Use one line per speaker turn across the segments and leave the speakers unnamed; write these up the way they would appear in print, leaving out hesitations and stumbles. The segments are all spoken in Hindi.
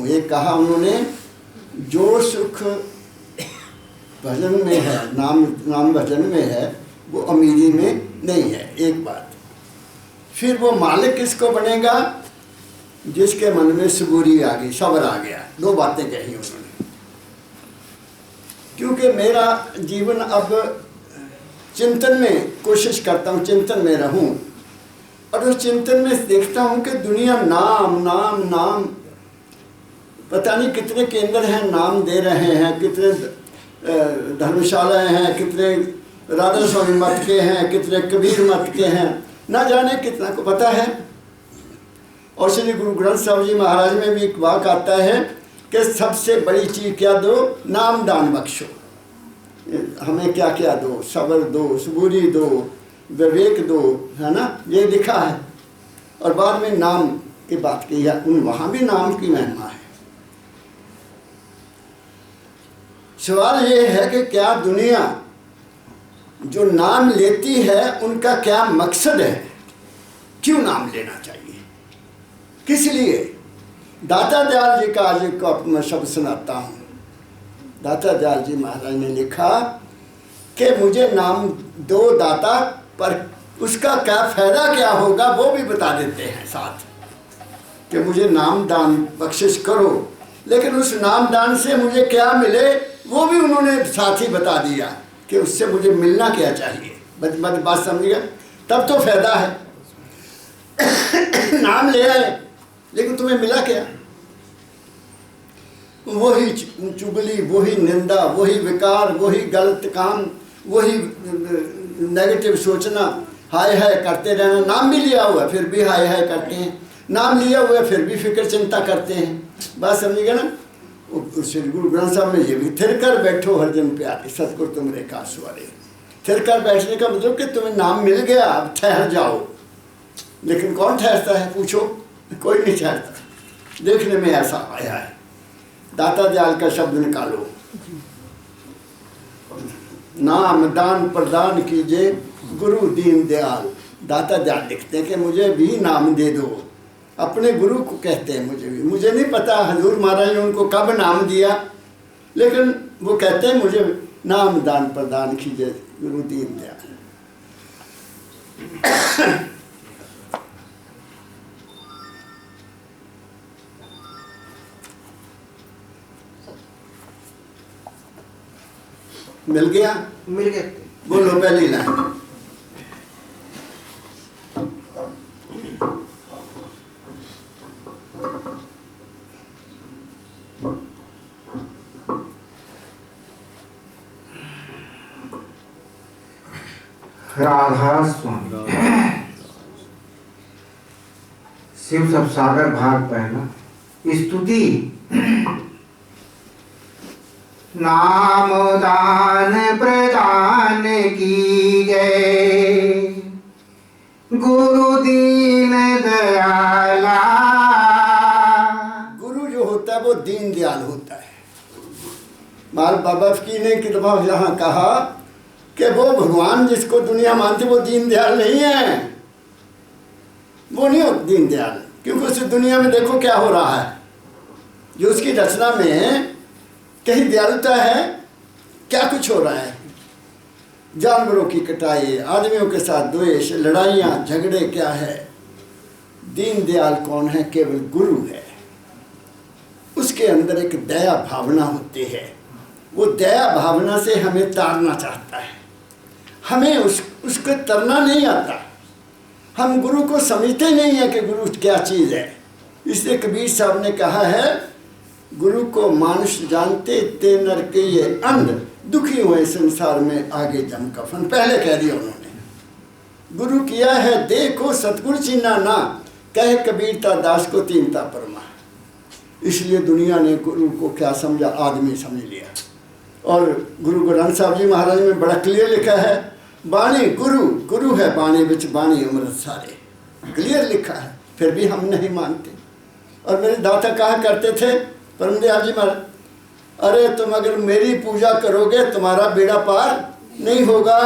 हूँ। एक कहा उन्होंने, जो सुख भजन में है, नाम भजन में है, वो अमीरी में नहीं है। एक बात। फिर वो मालिक किसको बनेगा? जिसके मन में सबूरी आ गई, सब्र आ गया। दो बातें कही उन्होंने। क्योंकि मेरा जीवन अब चिंतन में कोशिश करता हूँ, चिंतन में रहूं, और उस चिंतन में देखता हूँ कि दुनिया नाम नाम नाम, पता नहीं कितने केंद्र हैं, नाम दे रहे हैं, कितने धर्मशालाएं हैं, कितने राधा स्वामी मत के हैं, कितने कबीर मत के हैं, ना जाने कितना को पता है। और श्री गुरु ग्रंथ साहब जी महाराज में भी एक वाक आता है कि सबसे बड़ी चीज़ क्या दो? नाम दान बख्शो। हमें क्या क्या दो? सब्र दो, सबूरी दो, विवेक दो, है ना, ये लिखा है। और बाद में नाम की बात की है, उन वहाँ भी नाम की महिमा है। सवाल ये है कि क्या दुनिया जो नाम लेती है उनका क्या मकसद है? क्यों नाम लेना चाहिए? किस लिए? दाता दयाल जी का आज को मैं शब्द सुनाता हूँ। दाता दयाल जी महाराज ने लिखा कि मुझे नाम दो दाता, पर उसका क्या फायदा क्या होगा वो भी बता देते हैं साथ, कि मुझे नाम दान बख्शिश करो, लेकिन उस नाम दान से मुझे क्या मिले वो भी उन्होंने साथ ही बता दिया कि उससे मुझे मिलना क्या चाहिए। बात समझिएगा, तब तो फायदा है। नाम ले आए, लेकिन तुम्हें मिला क्या? वही चुगली, वही निंदा, वही विकार, वही गलत काम, वही नेगेटिव सोचना, हाय हाय करते रहना। नाम भी लिया हुआ फिर भी हाय हाय करते हैं, नाम लिया हुआ फिर भी फिक्र चिंता करते हैं। बात समझिएगा ना। श्री गुरु ग्रंथ साहब में ये भी, थिर कर बैठो हरजन प्यारे, सतगुरु तुमरे कास वाले। थिर कर बैठने का मतलब कि तुम्हें नाम मिल गया, अब ठहर जाओ। लेकिन कौन ठहरता है? पूछो, कोई नहीं ठहरता। देखने में ऐसा आया है। दाता दयाल का शब्द निकालो, नाम दान प्रदान कीजिए गुरु दीन दयाल। दाता दयाल लिखते हैं कि मुझे भी नाम दे दो। अपने गुरु को कहते हैं, मुझे नहीं पता हजूर महाराज ने उनको कब नाम दिया, लेकिन वो कहते हैं मुझे नाम दान प्रदान कीजिए गुरु दीन दयाल। मिल गया?
मिल गया।
बोलो पहली लाइन।
राधा स्वामी शिव सब सागर भाग पहला। स्तुति। नाम दान प्रदान की जय गुरु दीन दयाला।
गुरु जो होता है वो दीन दयाल होता है। माल बाबा फकीर ने कि दफा यहाँ कहा कि वो भगवान जिसको दुनिया मानती वो दीन दयाल नहीं है, वो नहीं हो दीन दयाल। क्योंकि उस दुनिया में देखो क्या हो रहा है, जो उसकी रचना में कहीं दयालुता है, क्या कुछ हो रहा है। जानवरों की कटाई, आदमियों के साथ द्वेष, लड़ाइयाँ झगड़े, क्या है। दीन दयाल कौन है? केवल गुरु है। उसके अंदर एक दया भावना होती है। वो दया भावना से हमें तारना चाहता है। हमें उसको तरना नहीं आता। हम गुरु को समझते नहीं है कि गुरु क्या चीज़ है। इसलिए कबीर साहब ने कहा है, गुरु को मानुष जानते ते नर के ये अंध, दुखी हुए संसार में आगे जम कफन। पहले कह दिया उन्होंने। गुरु किया है देखो सतगुरु चिन्हा ना, कहे कबीरता दास को तीनता परमा। इसलिए दुनिया ने गुरु को क्या समझा? आदमी समझ लिया। और गुरु ग्रंथ साहब जी महाराज में बड़ा क्लियर लिखा है, बाणी गुरु, गुरु है बाणी बिच बाणी अमृत सारे। क्लियर लिखा है, फिर भी हम नहीं मानते। और मेरे दाता कहा करते थे परम दयाल जी महाराज, अरे तुम अगर मेरी पूजा करोगे तुम्हारा बेड़ा पार नहीं होगा,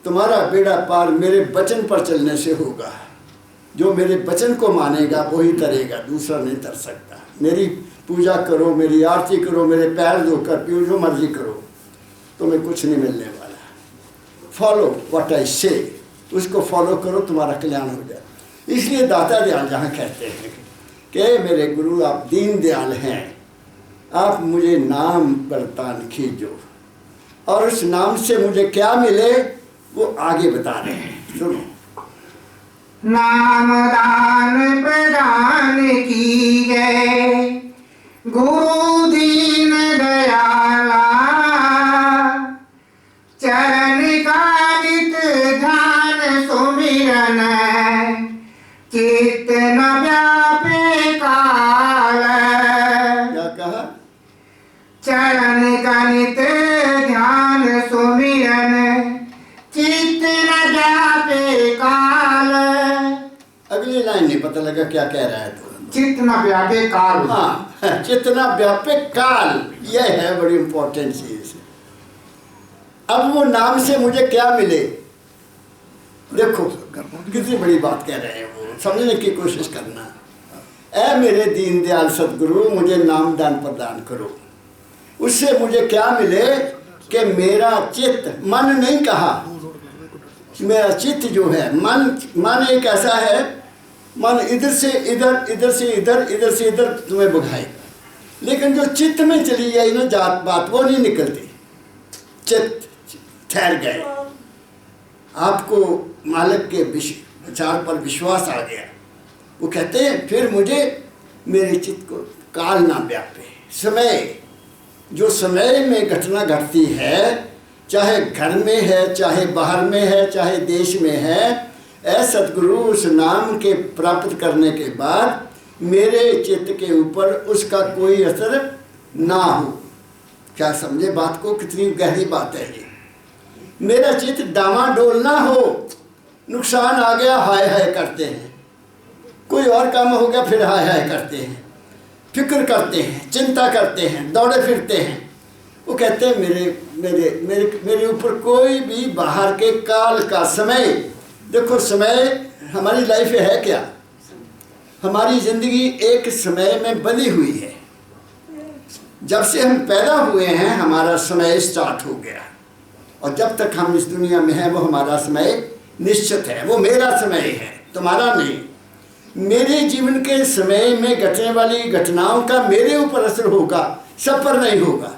तुम्हारा बेड़ा पार मेरे वचन पर चलने से होगा। जो मेरे वचन को मानेगा वही तरेगा, दूसरा नहीं तर सकता। मेरी पूजा करो, मेरी आरती करो, मेरे पैर धोकर पियो, जो मर्जी करो, तुम्हें कुछ नहीं मिलने वाला। फॉलो व्हाट आई से, उसको फॉलो करो, तुम्हारा कल्याण हो जाए। इसलिए दाता दयाल जहाँ कहते हैं कि मेरे गुरु आप दीन दयाल हैं, आप मुझे नाम बरतान खींचो, और उस नाम से मुझे क्या मिले वो आगे बता रहे हैं, सुनो।
नाम दान प्रदान कीजय गुरु दीन दयाला, चरण का नित ध्यान सुमिरन, चित्त न व्यापे काल।
क्या कहा?
चरण का नित ध्यान सुमिरन, चित्त न व्यापे काल।
अगली लाइन नहीं पता लगा क्या कह रहा है तो।
चित्त न व्यापे काल।
हाँ, चितना व्यापक काल, यह है बड़ी इंपॉर्टेंट चीज। अब वो नाम से मुझे क्या मिले, देखो कितनी बड़ी बात कह रहे हैं वो, समझने की कोशिश करना। ऐ मेरे दीन दयाल सदगुरु मुझे नाम दान प्रदान करो, उससे मुझे क्या मिले कि मेरा चित्त, मन नहीं कहा, मेरा चित्त जो है, मन एक ऐसा है, मन इधर से इधर, इधर से इधर, इधर से इधर तुम्हें भगाएगा, लेकिन जो चित्त में चली जाए ना जात बात, वो नहीं निकलती। चित्त ठहर गए, आपको मालिक के विचार पर विश्वास आ गया। वो कहते हैं फिर मुझे मेरे चित्त को काल ना व्यापे। समय, जो समय में घटना घटती है, चाहे घर में है, चाहे बाहर में है, चाहे देश में है, ऐ सतगुरु उस नाम के प्राप्त करने के बाद मेरे चित्त के ऊपर उसका कोई असर ना हो। क्या समझे बात को, कितनी गहरी बात है ये। मेरा चित्त डामाडोल ना हो, नुकसान आ गया हाय हाय करते हैं, कोई और काम हो गया फिर हाय हाय करते हैं, फिक्र करते हैं, चिंता करते हैं, दौड़े फिरते हैं। वो कहते हैं मेरे मेरे मेरे मेरे ऊपर कोई भी बाहर के काल का समय, देखो समय हमारी लाइफ है क्या, हमारी ज़िंदगी एक समय में बंधी हुई है। जब से हम पैदा हुए हैं हमारा समय स्टार्ट हो गया, और जब तक हम इस दुनिया में हैं वो हमारा समय निश्चित है, वो मेरा समय है, तुम्हारा नहीं। मेरे जीवन के समय में घटने वाली घटनाओं का मेरे ऊपर असर होगा, सब पर नहीं होगा।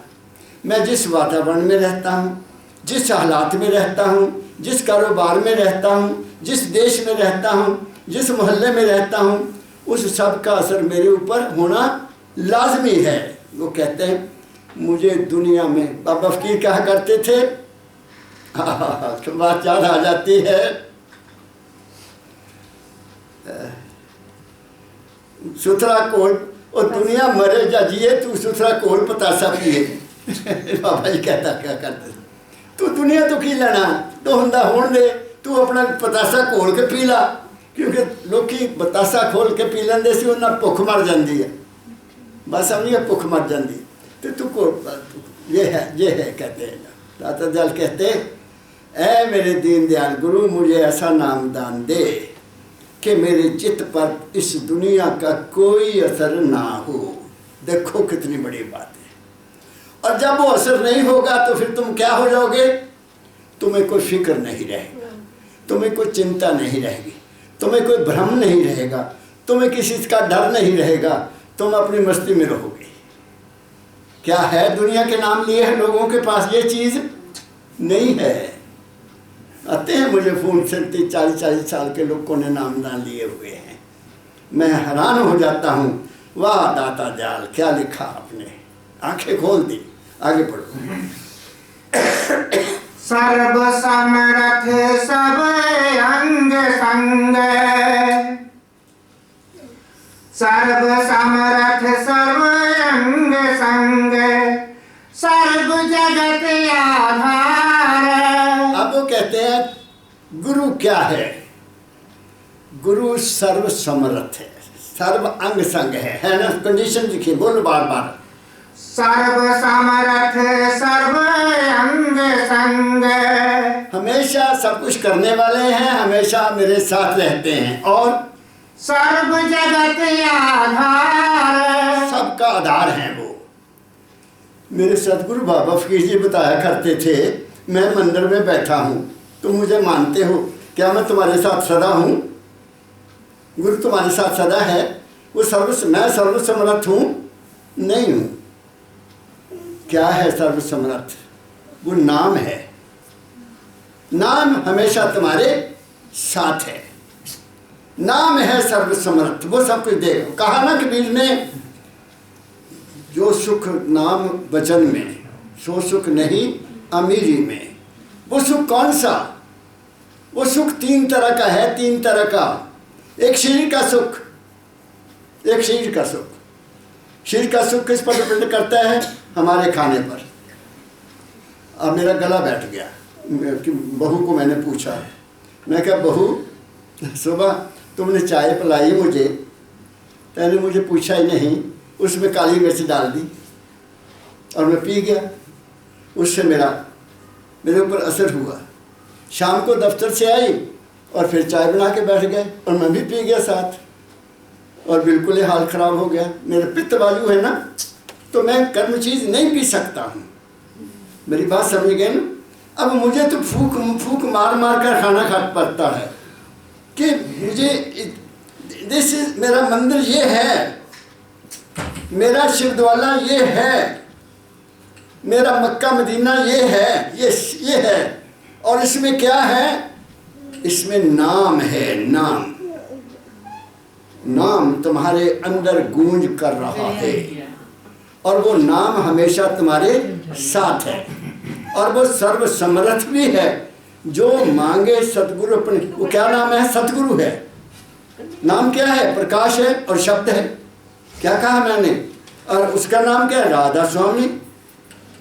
मैं जिस वातावरण में रहता हूँ, जिस हालात में रहता हूँ, जिस कारोबार में रहता हूँ, जिस देश में रहता हूँ, जिस मोहल्ले में रहता हूँ, उस सब का असर मेरे ऊपर होना लाजमी है। वो कहते हैं मुझे दुनिया में, बाबा फकीर कहा करते थे, तो बात याद आ जाती है, सुथरा कोल, और दुनिया मरे जा जिए तू सुथरा कोल पतासा पिए। बाबा जी कहता क्या करते, तू दुनिया तो की लेना, तो हुंदा होण दे, तू अपना पतासा खोल के पी ला, क्योंकि लोग बतासा खोल के पी लेंदे सी, उन्हें भुख मर जाती है, बस समझिए भुख मर जाती, तो तू को ये है कहते हैं। दाता दयाल कहते ऐ मेरे दीन दयाल गुरु मुझे ऐसा नाम दान दे कि मेरे चित्त पर इस दुनिया का कोई असर ना हो। देखो कितनी बड़ी बात है। और जब वो असर नहीं होगा तो फिर तुम क्या हो जाओगे, तुम्हें कोई फिक्र नहीं रहेगा, तुम्हें कोई चिंता नहीं रहेगी, तुम्हें कोई भ्रम नहीं रहेगा, तुम्हें किसी का डर नहीं रहेगा, तुम अपनी मस्ती में रहोगे। क्या है दुनिया के नाम लिए है लोगों के पास, ये चीज़ नहीं है। आते हैं मुझे फ़ोन से 30-40 साल के लोगों ने नामदान लिए हुए हैं, मैं हैरान हो जाता हूँ, वाह दाता दयाल क्या लिखा आपने, आंखें खोल दी। आगे पढ़ो।
सर्व समर्थ सब अंग संग, सर्व समर्थ सर्व अंग संग, सर्व जगत आधार।
अब वो कहते हैं गुरु क्या है, गुरु सर्व समर्थ है, सर्व अंग संग है ना, कंडीशन लिखी, बोलो बार बार।
सर्व समर्थ सर्व अंग संग,
हमेशा सब कुछ करने वाले हैं, हमेशा मेरे साथ रहते हैं, और
सर्व जगत आधार।
सबका आधार है वो। मेरे सतगुरु बाबा फकीर जी बताया करते थे, मैं मंदिर में बैठा हूँ, तुम मुझे मानते हो, क्या मैं तुम्हारे साथ सदा हूँ? गुरु तुम्हारे साथ सदा है? वो मैं सर्वसमर्थ हूँ? नहीं हूँ। क्या है सर्वसमर्थ? वो नाम है। नाम हमेशा तुम्हारे साथ है। नाम है सर्वसमर्थ, वो सब कुछ दे। कहा ना कबीर ने, जो सुख नाम वचन में, सो सुख नहीं अमीरी में। वो सुख कौन सा? वो सुख 3 तरह का है, 3 तरह का। एक शरीर का सुख, एक शरीर का सुख। शरीर का सुख किस पर डिपेंड करता है? हमारे खाने पर। अब मेरा गला बैठ गया कि बहू को मैंने पूछा, मैं क्या बहू सुबह तुमने चाय पिलाई मुझे, तैने मुझे पूछा ही नहीं, उसमें काली मिर्च डाल दी और मैं पी गया। उससे मेरे ऊपर असर हुआ। शाम को दफ्तर से आई और फिर चाय बना के बैठ गए और मैं भी पी गया साथ, और बिल्कुल ही हाल ख़राब हो गया। मेरे पित्त वायु है ना, तो मैं गर्म चीज़ नहीं पी सकता हूँ। मेरी बात समझ गए ना? अब मुझे तो फूक मार कर खाना पड़ता है कि मुझे मेरा मंदिर ये है, मेरा शिवद्वाला ये है, मेरा मक्का मदीना ये है, ये है। और इसमें क्या है? इसमें नाम है। नाम तुम्हारे अंदर गूंज कर रहा है, और वो नाम हमेशा तुम्हारे साथ है, और वो सर्वसमर्थ भी है। जो मांगे सतगुरु अपने, वो क्या नाम है? सतगुरु है। नाम क्या है? प्रकाश है और शब्द है। क्या कहा मैंने? और उसका नाम क्या है? राधा स्वामी।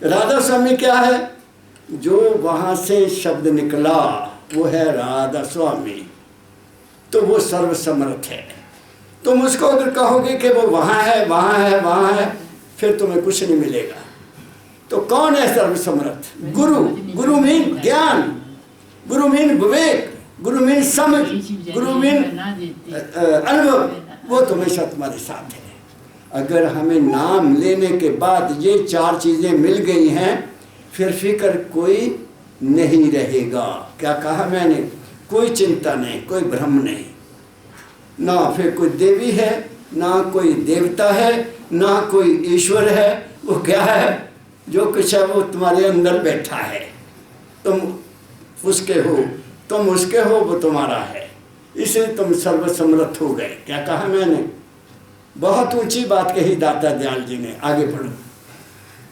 राधा स्वामी क्या है? जो वहाँ से शब्द निकला वो है राधा स्वामी। तो वो सर्वसमर्थ है। तुम उसको अगर कहोगे कि वो वहाँ है, वहाँ है, वहाँ है, फिर तुम्हें कुछ नहीं मिलेगा। तो कौन है सर्वसमर्थ? गुरु। गुरु मीन ज्ञान, गुरु मीन विवेक, गुरु मीन समझ, गुरु मीन अनुभव। वो तो हमेशा तुम्हारे साथ है। अगर हमें नाम लेने के बाद ये 4 चीज़ें मिल गई हैं, फिर फिक्र कोई नहीं रहेगा। क्या कहा मैंने? कोई चिंता नहीं, कोई भ्रम नहीं। ना फिर कोई देवी है, ना कोई देवता है, ना कोई ईश्वर है। वो क्या है? जो कुछ है वो तुम्हारे अंदर बैठा है। तुम उसके हो, तुम उसके हो, वो तुम्हारा है। इसलिए तुम सर्वसमर्थ हो गए। क्या कहा मैंने? बहुत ऊंची बात कही दाता दयाल जी ने। आगे पढ़ो।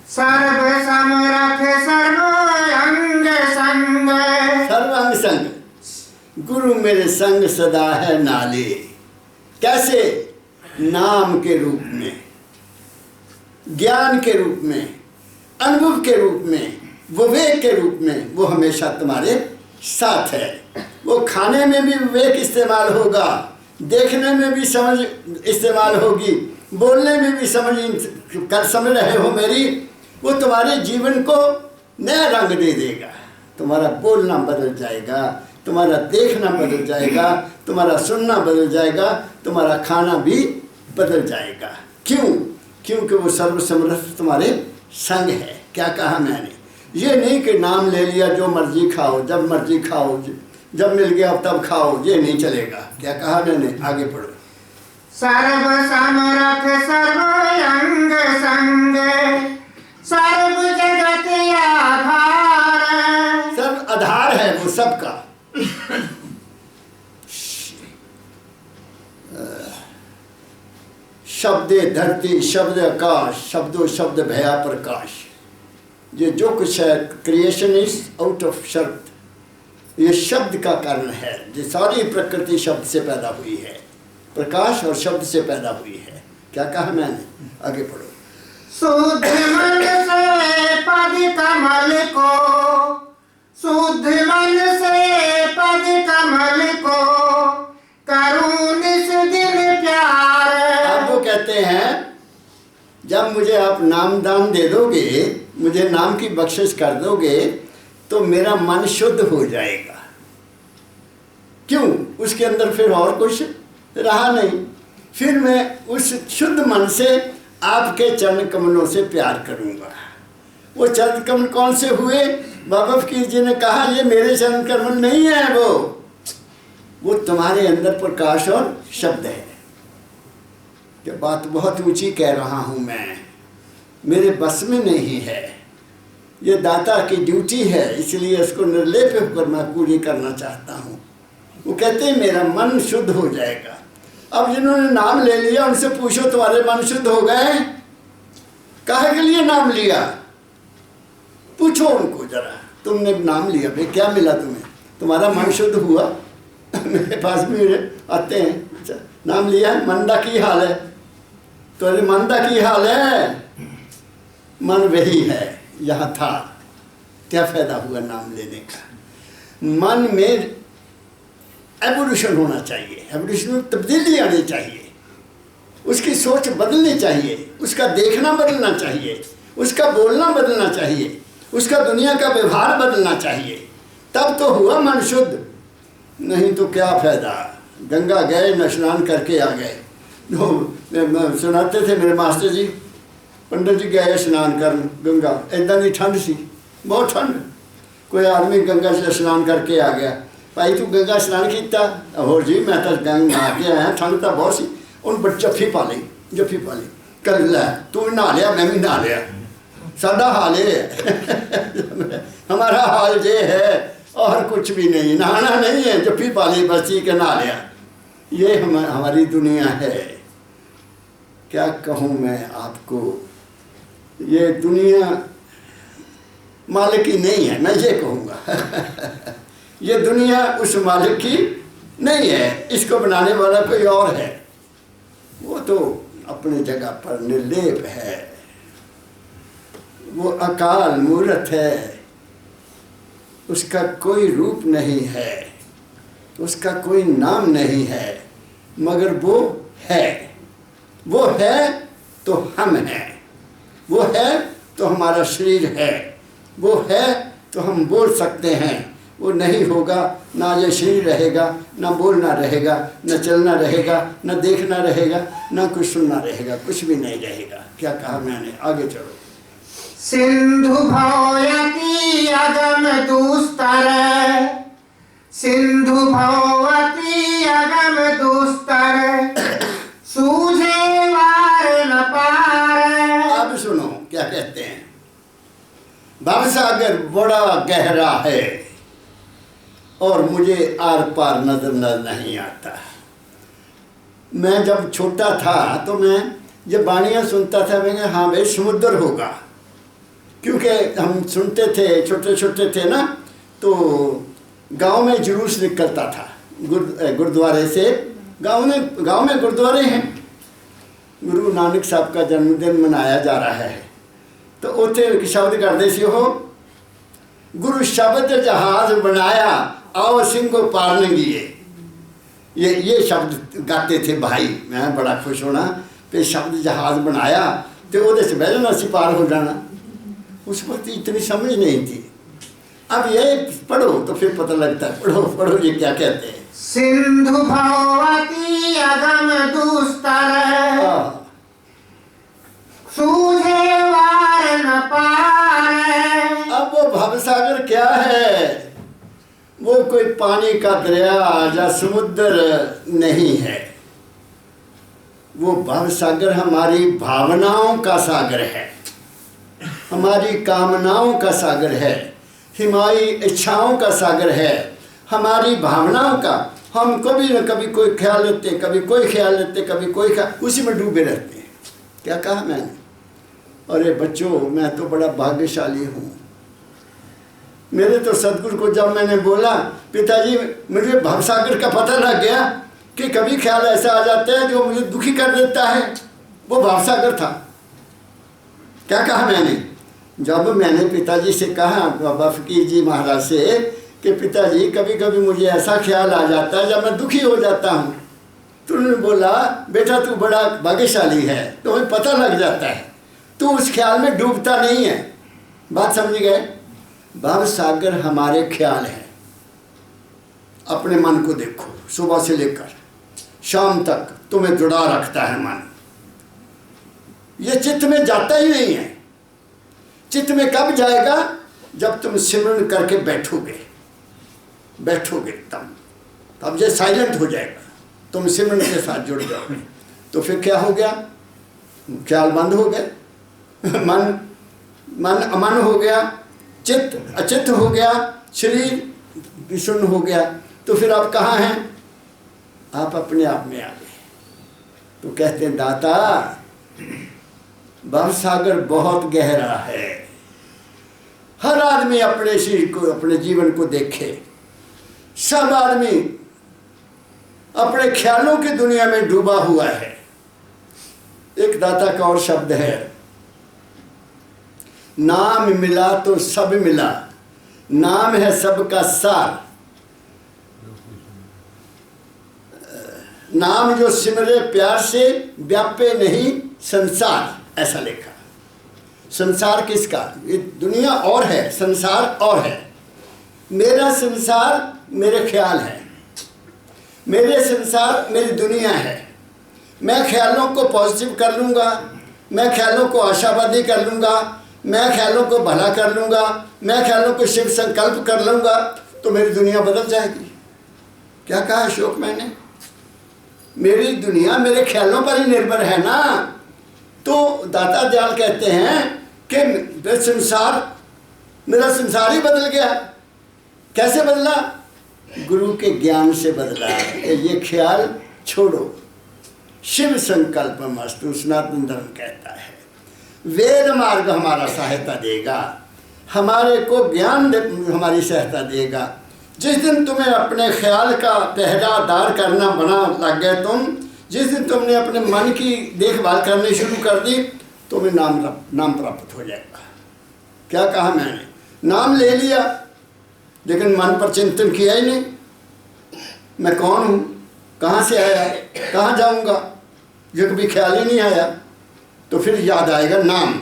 सर्व समर्थ सर्व अंग संग।
सर्व अंग संग। गुरु मेरे संग सदा है नाले। कैसे? नाम के रूप में, ज्ञान के रूप में, अनुभव के रूप में, विवेक के रूप में। वो हमेशा तुम्हारे साथ है। वो खाने में भी विवेक इस्तेमाल होगा, देखने में भी समझ इस्तेमाल होगी, बोलने में भी समझ रहे हो मेरी। वो तुम्हारे जीवन को नया रंग दे देगा। तुम्हारा बोलना बदल जाएगा, तुम्हारा देखना बदल जाएगा, तुम्हारा सुनना बदल जाएगा, तुम्हारा खाना भी बदल जाएगा। क्यों? क्योंकि वो सर्वसमर्थ तुम्हारे संग है। क्या कहा मैंने? ये नहीं कि नाम ले लिया, जो मर्जी खाओ, जब मर्जी खाओ, जब मिल गया तब खाओ, ये नहीं चलेगा। क्या कहा मैंने? आगे पढ़ो।
सर्व समर्थ सर्व अंग संग सर्व जगत आधार।
सर्व आधार है वो सबका। शब्दे धरती, शब्द आकाश, शब्दों शब्द भया प्रकाश। ये जो कुछ है, क्रिएशन इज आउट ऑफ शब्द। ये शब्द का कारण है। ये सारी प्रकृति शब्द से पैदा हुई है, प्रकाश और शब्द से पैदा हुई है। क्या कहा मैंने? आगे पढ़ो।
शुद्ध मन से पद कमल को, शुद्ध मन से पद कमल को करूं निस दिन प्यार।
आप वो कहते हैं, जब मुझे आप नाम दान दे दोगे, मुझे नाम की बख्शिश कर दोगे, तो मेरा मन शुद्ध हो जाएगा। क्यों? उसके अंदर फिर और कुछ रहा नहीं। फिर मैं उस शुद्ध मन से आपके चरण कमलों से प्यार करूँगा। वो चरण कमल कौन से हुए? बाबा फकीर जी ने कहा ये मेरे चरण कमल नहीं है, वो तुम्हारे अंदर प्रकाश और शब्द है। कि बात बहुत ऊंची कह रहा हूँ मैं, मेरे बस में नहीं है, ये दाता की ड्यूटी है, इसलिए इसको निर्लेप होकर मैं पूरी करना चाहता हूँ। वो कहते हैं मेरा मन शुद्ध हो जाएगा। अब जिन्होंने नाम ले लिया उनसे पूछो तुम्हारे मन शुद्ध हो गए? काहे के लिए नाम लिया? पूछो उनको जरा, तुमने नाम लिया भाई क्या मिला तुम्हें? तुम्हारा मन शुद्ध हुआ? मेरे पास भी आते हैं, अच्छा नाम लिया है, मंदा की हाल है? तो अरे मंदा की हाल है, मन वही है यहाँ था, क्या फायदा हुआ नाम लेने का? मन में एवोल्यूशन होना चाहिए, एवोल्यूशन में तब्दीली आनी चाहिए, उसकी सोच बदलनी चाहिए, उसका देखना बदलना चाहिए, उसका बोलना बदलना चाहिए, उसका दुनिया का व्यवहार बदलना चाहिए, तब तो हुआ मन शुद्ध। नहीं तो क्या फायदा? गंगा गए न स्नान करके आ गए। सुनाते थे मेरे मास्टर जी, पंडित जी गए स्नान कर गंगा, इदा की ठंड सी, बहुत ठंड, कोई आदमी गंगा से स्नान करके आ गया, भाई तू गंगा स्नान किया? होर जी मैं तो गंगा नहा के आया, ठंड तो बहुत सी। उन जफ्फी पा ली, जफ्फी पा ली, कर लै तू नहा लिया मैं भी नहा लिया, साडा हाल ये है हमारा हाल ये है और कुछ भी नहीं, नहाना नहीं है, जफ्फी पा ली बची के नहा लिया। ये हमारी दुनिया है। क्या कहूँ मैं आपको, ये दुनिया मालिक की नहीं है, मैं ये कहूँगा ये दुनिया उस मालिक की नहीं है, इसको बनाने वाला कोई और है, वो तो अपनी जगह पर निर्लेप है, वो अकाल मूर्त है, उसका कोई रूप नहीं है, उसका कोई नाम नहीं है, मगर वो है। वो है तो हम हैं, वो है तो हमारा शरीर है, वो है तो हम बोल सकते हैं। वो नहीं होगा ना ये शरीर रहेगा, ना बोलना रहेगा, न चलना रहेगा, न देखना रहेगा, न कुछ सुनना रहेगा, कुछ भी नहीं रहेगा। क्या कहा मैंने? आगे चलो।
सिंधु भवयति अगम दुस्तर, सिंधु भवति अगम दुस्तर, सूझे वार न पार।
अब सुनो क्या कहते हैं। भवसागर बड़ा गहरा है और मुझे आर पार नजर नहीं आता। मैं जब छोटा था तो मैं जब बाणियाँ सुनता था, मैं कहा हाँ भाई समुद्र होगा, क्योंकि हम सुनते थे छोटे छोटे थे ना, तो गांव में जुलूस निकलता था गुरुद्वारे से। गांव में गुरुद्वारे हैं, गुरु नानक साहब का जन्मदिन मनाया जा रहा है, तो उत्थे शब्द करते सी हो, गुरु शब्द जहाज बनाया आओ सिंगो पार गिए। ये शब्द गाते थे भाई, मैं बड़ा खुश होना कि शब्द जहाज बनाया तो वो बह जाना सी पार हो जाना। उस वक्त इतनी समझ नहीं थी। अब ये पढ़ो तो फिर पता लगता है, पढ़ो पढ़ो ये क्या कहते हैं।
सिंधु भवति अगम दुस्तर, सूझे वार न पार।
अब वो भवसागर क्या है? वो कोई पानी का दरिया या समुद्र नहीं है, वो भवसागर हमारी भावनाओं का सागर है, हमारी कामनाओं का सागर है, हमारी इच्छाओं का सागर है, हमारी भावनाओं का। हम कभी न कभी कोई ख्याल लेते, कभी कोई ख्याल लेते, कभी कोई ख्याल, उसी में डूबे रहते हैं। क्या कहा मैंने? अरे बच्चों मैं तो बड़ा भाग्यशाली हूँ। मेरे तो सदगुरु को जब मैंने बोला पिताजी मुझे भवसागर का पता लग गया कि कभी ख्याल ऐसा आ जाता है जो मुझे दुखी कर देता है, वो भवसागर था। क्या कहा मैंने? जब मैंने पिताजी से कहा, बाबा फकीर जी महाराज से, कि पिताजी कभी कभी मुझे ऐसा ख्याल आ जाता है जब मैं दुखी हो जाता हूँ, तो उन्होंने बोला बेटा तू बड़ा भाग्यशाली है, तुम्हें पता लग जाता है, तू उस ख्याल में डूबता नहीं है। बात समझ गए? भवसागर हमारे ख्याल हैं। अपने मन को देखो, सुबह से लेकर शाम तक तुम्हें जुड़ा रखता है मन। ये चित्त में जाता ही नहीं है। चित्त में कब जाएगा? जब तुम सिमरन करके बैठोगे तब ये साइलेंट हो जाएगा, तुम सिमरन के साथ जुड़ जाओगे। तो फिर क्या हो गया? ख्याल बंद हो गए, मन अमन हो गया, चित्त अचित्त हो गया, शरीर विषुन्न हो गया। तो फिर आप कहाँ हैं? आप अपने आप में आ गए। तो कहते हैं दाता भव सागर बहुत गहरा है। हर आदमी अपने शरीर को, अपने जीवन को देखे। सब आदमी अपने ख्यालों की दुनिया में डूबा हुआ है। एक दाता का और शब्द है, नाम मिला तो सब मिला, नाम है सबका सार। नाम जो सिमरे प्यार से, व्यापे नहीं संसार, ऐसा लिखा। संसार किसका? ये दुनिया और है, संसार और है। मेरा संसार मेरे ख्याल है, मेरे संसार मेरी दुनिया है। मैं ख्यालों को पॉजिटिव कर लूँगा, मैं ख्यालों को आशावादी कर लूँगा, मैं ख्यालों को भला कर लूँगा, मैं ख्यालों को शिव संकल्प कर लूँगा, तो मेरी दुनिया बदल जाएगी। क्या कहा अशोक मैंने? मेरी दुनिया मेरे ख्यालों पर ही निर्भर है ना। तो दाता दयाल कहते हैं कि मेरा संसार ही बदल गया। कैसे बदला? गुरु के ज्ञान से बदला। ये ख्याल छोड़ो, शिव संकल्प मस्तु, सनातन धर्म कहता है। वेद मार्ग हमारा सहायता देगा, हमारे को ज्ञान हमारी सहायता देगा। जिस दिन तुम्हें अपने ख्याल का पहरादार करना बना लग गए तुम, जिस दिन तुमने अपने मन की देखभाल करनी शुरू कर दी, तुम्हें नाम प्राप्त हो जाएगा। क्या कहा मैंने? नाम ले लिया लेकिन मन पर चिंतन किया ही नहीं। मैं कौन हूँ, कहाँ से आया, कहाँ जाऊँगा, ये कभी ख्याल ही नहीं आया। तो फिर याद आएगा नाम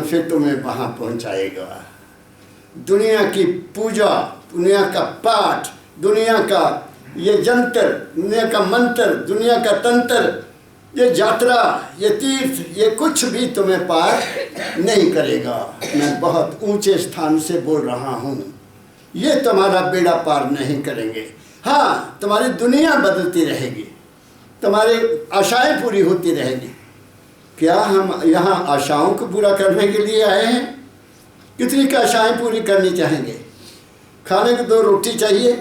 फिर तुम्हें वहाँ पहुँचाएगा। दुनिया की पूजा, दुनिया का पाठ, दुनिया का ये जंतर, दुनिया का मंत्र, दुनिया का तंत्र, ये यात्रा, ये तीर्थ, ये कुछ भी तुम्हें पार नहीं करेगा। मैं बहुत ऊंचे स्थान से बोल रहा हूँ, ये तुम्हारा बेड़ा पार नहीं करेंगे। हाँ, तुम्हारी दुनिया बदलती रहेगी, तुम्हारी आशाएं पूरी होती रहेगी। क्या हम यहाँ आशाओं को पूरा करने के लिए आए हैं? कितनी की आशाएं पूरी करनी चाहेंगे? खाने को 2 रोटी चाहिए,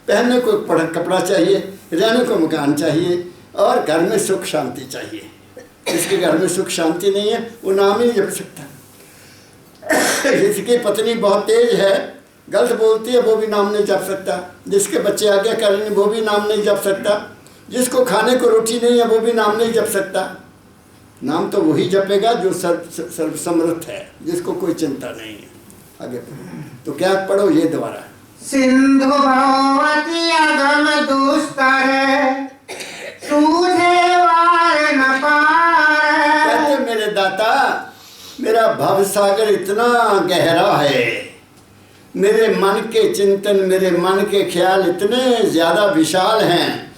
पहनने को कपड़ा चाहिए, रहने को मकान चाहिए, और घर में सुख शांति चाहिए। जिसके घर में सुख शांति नहीं है वो नाम ही नहीं जप सकता। जिसकी पत्नी बहुत तेज है, गलत बोलती है, वो भी नाम नहीं जप सकता। जिसके बच्चे आगे कर रहे हैं वो भी नाम नहीं जप सकता। जिसको खाने को रोटी नहीं है वो भी नाम नहीं जप सकता। नाम तो वही जपेगा जो सर्वसमर्थ है, जिसको कोई चिंता नहीं है। आगे तो क्या पढ़ो ये दोबारा।
सिंधु भवती अगम दुस्तर, सूझे वार न पार।
कहते मेरे दाता, मेरा भव सागर इतना गहरा है, मेरे मन के चिंतन, मेरे मन के ख्याल इतने ज़्यादा विशाल हैं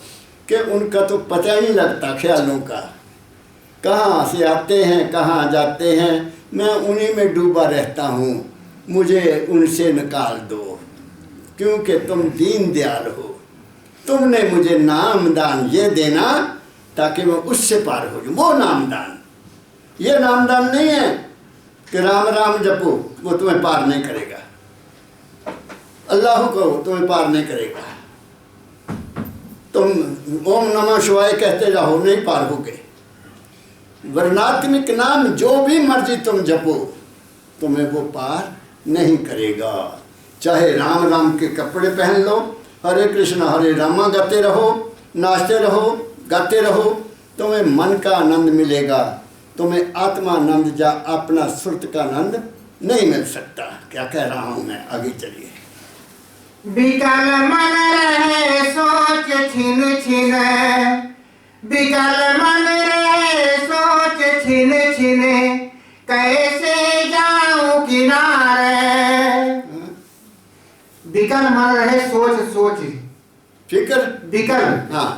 कि उनका तो पता ही नहीं लगता। ख्यालों का कहाँ से आते हैं, कहाँ जाते हैं, मैं उन्हीं में डूबा रहता हूँ। मुझे उनसे निकाल दो, क्योंकि तुम दीन दयाल हो। तुमने मुझे नामदान ये देना ताकि मैं उससे पार हो जाऊँ। वो नामदान, ये नामदान नहीं है कि राम राम जपो, वो तुम्हें पार नहीं करेगा। अल्लाह को तुम्हें पार नहीं करेगा। तुम ओम नमः शिवाय कहते रहो, नहीं पार होगे। वर्णात्मिक नाम जो भी मर्जी तुम जपो, तुम्हें वो पार नहीं करेगा। चाहे राम राम के कपड़े पहन लो, हरे कृष्ण हरे रामा गाते रहो, नाचते रहो, गाते रहो, तुम्हें मन का आनंद मिलेगा। तुम्हें आत्मानंद या अपना सुरत का आनंद नहीं मिल सकता। क्या कह रहा हूँ मैं, आगे चलिए।
विकल मन रहे सोच छिन छिन, विकल मन रहे सोच छिन छिन, कैसे जाऊं किनारे। विकल मन रहे सोच सोच,
फिक्र
विकल।
हाँ,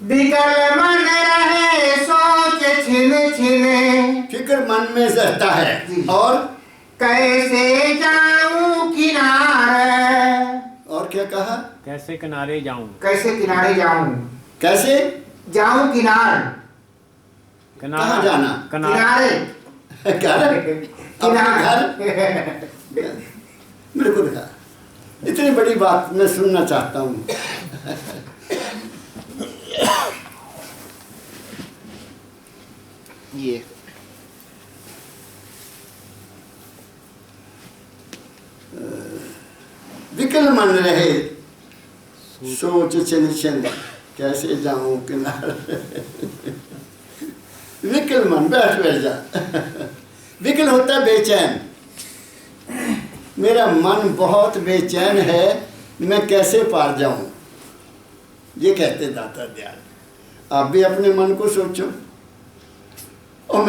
विकल मन रहे सोच छिन छिन।
फिक्र मन में रहता है।
जी।
और
कैसे जाऊं किनारे।
और क्या कहा?
कैसे किनारे जाऊं?
कैसे किनारे जाऊं।
कैसे
जाऊं किनार।
कहाँ जाना?
किनारे।
घर? अपने घर? मेरे को दिखा, इतनी बड़ी बात मैं सुनना चाहता हूँ।
ये
विकल मन रहे सोच छिन छिन, कैसे जाऊं किनारे। विकल मन, बैठ जा। विकल होता है बेचैन। मेरा मन बहुत बेचैन है, मैं कैसे पार जाऊं। ये कहते दाता दयाल। आप भी अपने मन को सोचो। और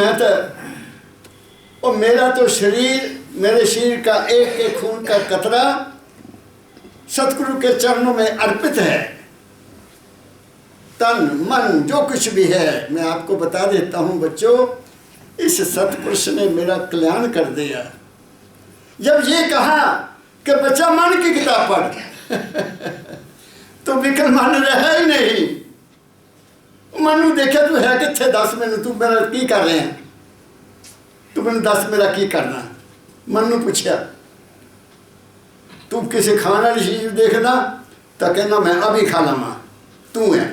मेरा तो शरीर, मेरे शरीर का एक एक खून का कतरा सतगुरु के चरणों में अर्पित है। तन मन जो कुछ भी है, मैं आपको बता देता हूँ बच्चों, इस सतपुरुष ने मेरा कल्याण कर दिया। जब ये कहा कि बच्चा मन की किताब पढ़, तो विकल मन रहा ही नहीं। मनु देखे तू है किथे, दस मैनू तू मेरा की कर रहे हैं, तू मैनू दस मेरा की करना। मनु पूछा तू किसी खाने वाली चीज देखना तो कहना मैं अभी खा लवा, तू है।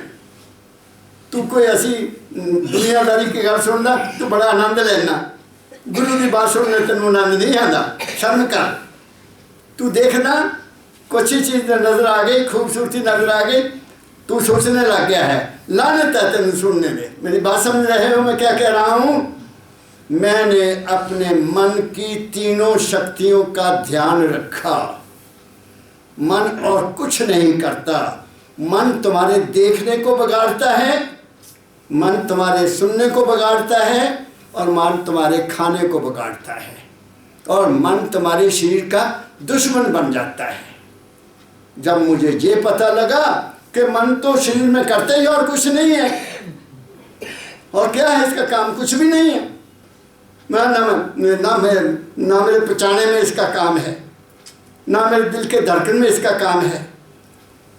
तू कोई ऐसी दुनियादारी की गल सुनना तू बड़ा आनंद लेना, गुरु की बात सुनने तेन आनंद नहीं आता। शर्म कर। तू देखना कुछ ही चीज नजर आ गई, खूबसूरती नजर आ गई, तू सोचने लग गया है, लानत है तेन सुनने में। मेरी बात समझ रहे हो मैं क्या कह रहा हूँ? मैंने अपने मन की तीनों शक्तियों का ध्यान रखा। मन और कुछ नहीं करता। मन तुम्हारे देखने को बिगाड़ता है, मन तुम्हारे सुनने को बिगाड़ता है, और मन तुम्हारे खाने को बिगाड़ता है, और मन तुम्हारे शरीर का दुश्मन बन जाता है। जब मुझे ये पता लगा कि मन तो शरीर में करता ही और कुछ नहीं है, और क्या है इसका काम, कुछ भी नहीं है। ना मेरे पचाने में इसका काम है, ना मेरे दिल के धड़कन में इसका काम है,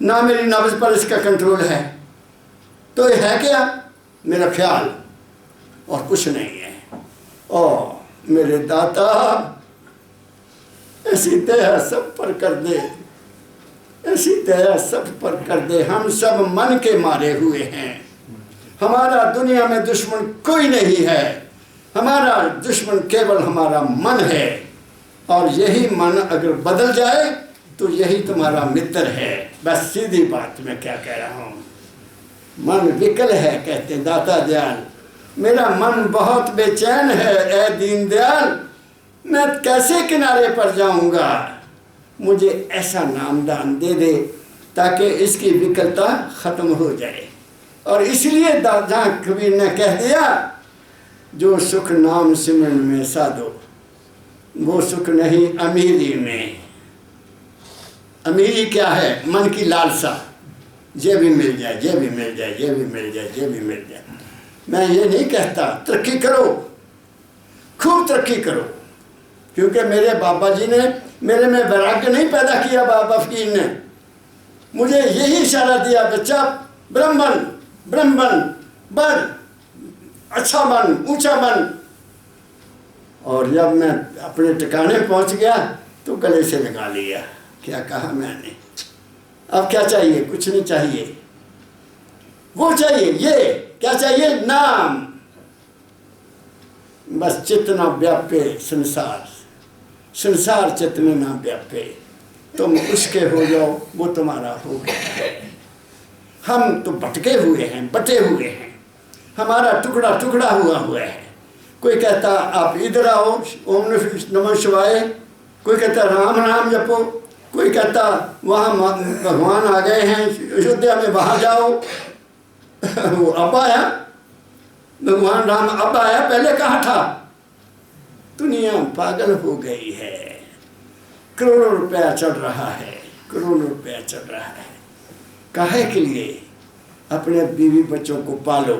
ना मेरी नब्ज पर इसका कंट्रोल है। तो ये है क्या? मेरा ख्याल, और कुछ नहीं है। और मेरे दाता ऐसी दया सब पर कर दे, ऐसी दया सब पर कर दे। हम सब मन के मारे हुए हैं। हमारा दुनिया में दुश्मन कोई नहीं है, हमारा दुश्मन केवल हमारा मन है। और यही मन अगर बदल जाए तो यही तुम्हारा मित्र है। बस सीधी बात मैं क्या कह रहा हूँ। मन विकल है, कहते दाता दयाल। मेरा मन बहुत बेचैन है ऐ दीन दयाल, मैं कैसे किनारे पर जाऊंगा। मुझे ऐसा नामदान दे दे ताकि इसकी विकलता खत्म हो जाए। और इसलिए जहाँ कबीर ने कह दिया, जो सुख नाम सिमरन में साधो वो सुख नहीं अमीरी में। अमीरी क्या है? मन की लालसा, ये भी मिल जाए, ये भी मिल जाए, ये भी मिल जाए, ये भी मिल जाए। मैं ये नहीं कहता तरक्की करो, खूब तरक्की करो, क्योंकि मेरे बाबा जी ने मेरे में वैराग्य नहीं पैदा किया। बाबा फकीर ने मुझे यही इशारा दिया, बच्चा ब्रह्मन ब्रह्मन बन, अच्छा बन, ऊंचा बन। और जब मैं अपने ठिकाने पहुंच गया तो गले से लगा लिया। क्या कहा मैंने? अब क्या चाहिए? कुछ नहीं चाहिए। वो चाहिए, ये क्या चाहिए? नाम। बस चित्त न व्यापे संसार, संसार चित्त में ना व्यापे, तुम उसके हो जाओ, वो तुम्हारा हो गया। हम तो भटके हुए हैं, बटे हुए हैं, हमारा टुकड़ा टुकड़ा हुआ है। कोई कहता आप इधर आओ, ओम नमः शिवाय, कोई कहता राम नाम जपो, कोई कहता वहाँ भगवान आ गए हैं अयोध्या में, वहाँ जाओ। वो अब आया भगवान राम, अब आया, पहले कहाँ था? दुनिया पागल हो गई है। करोड़ों रुपया चल रहा है, करोड़ों रुपया चल रहा है। काहे के लिए? अपने बीवी बच्चों को पालो।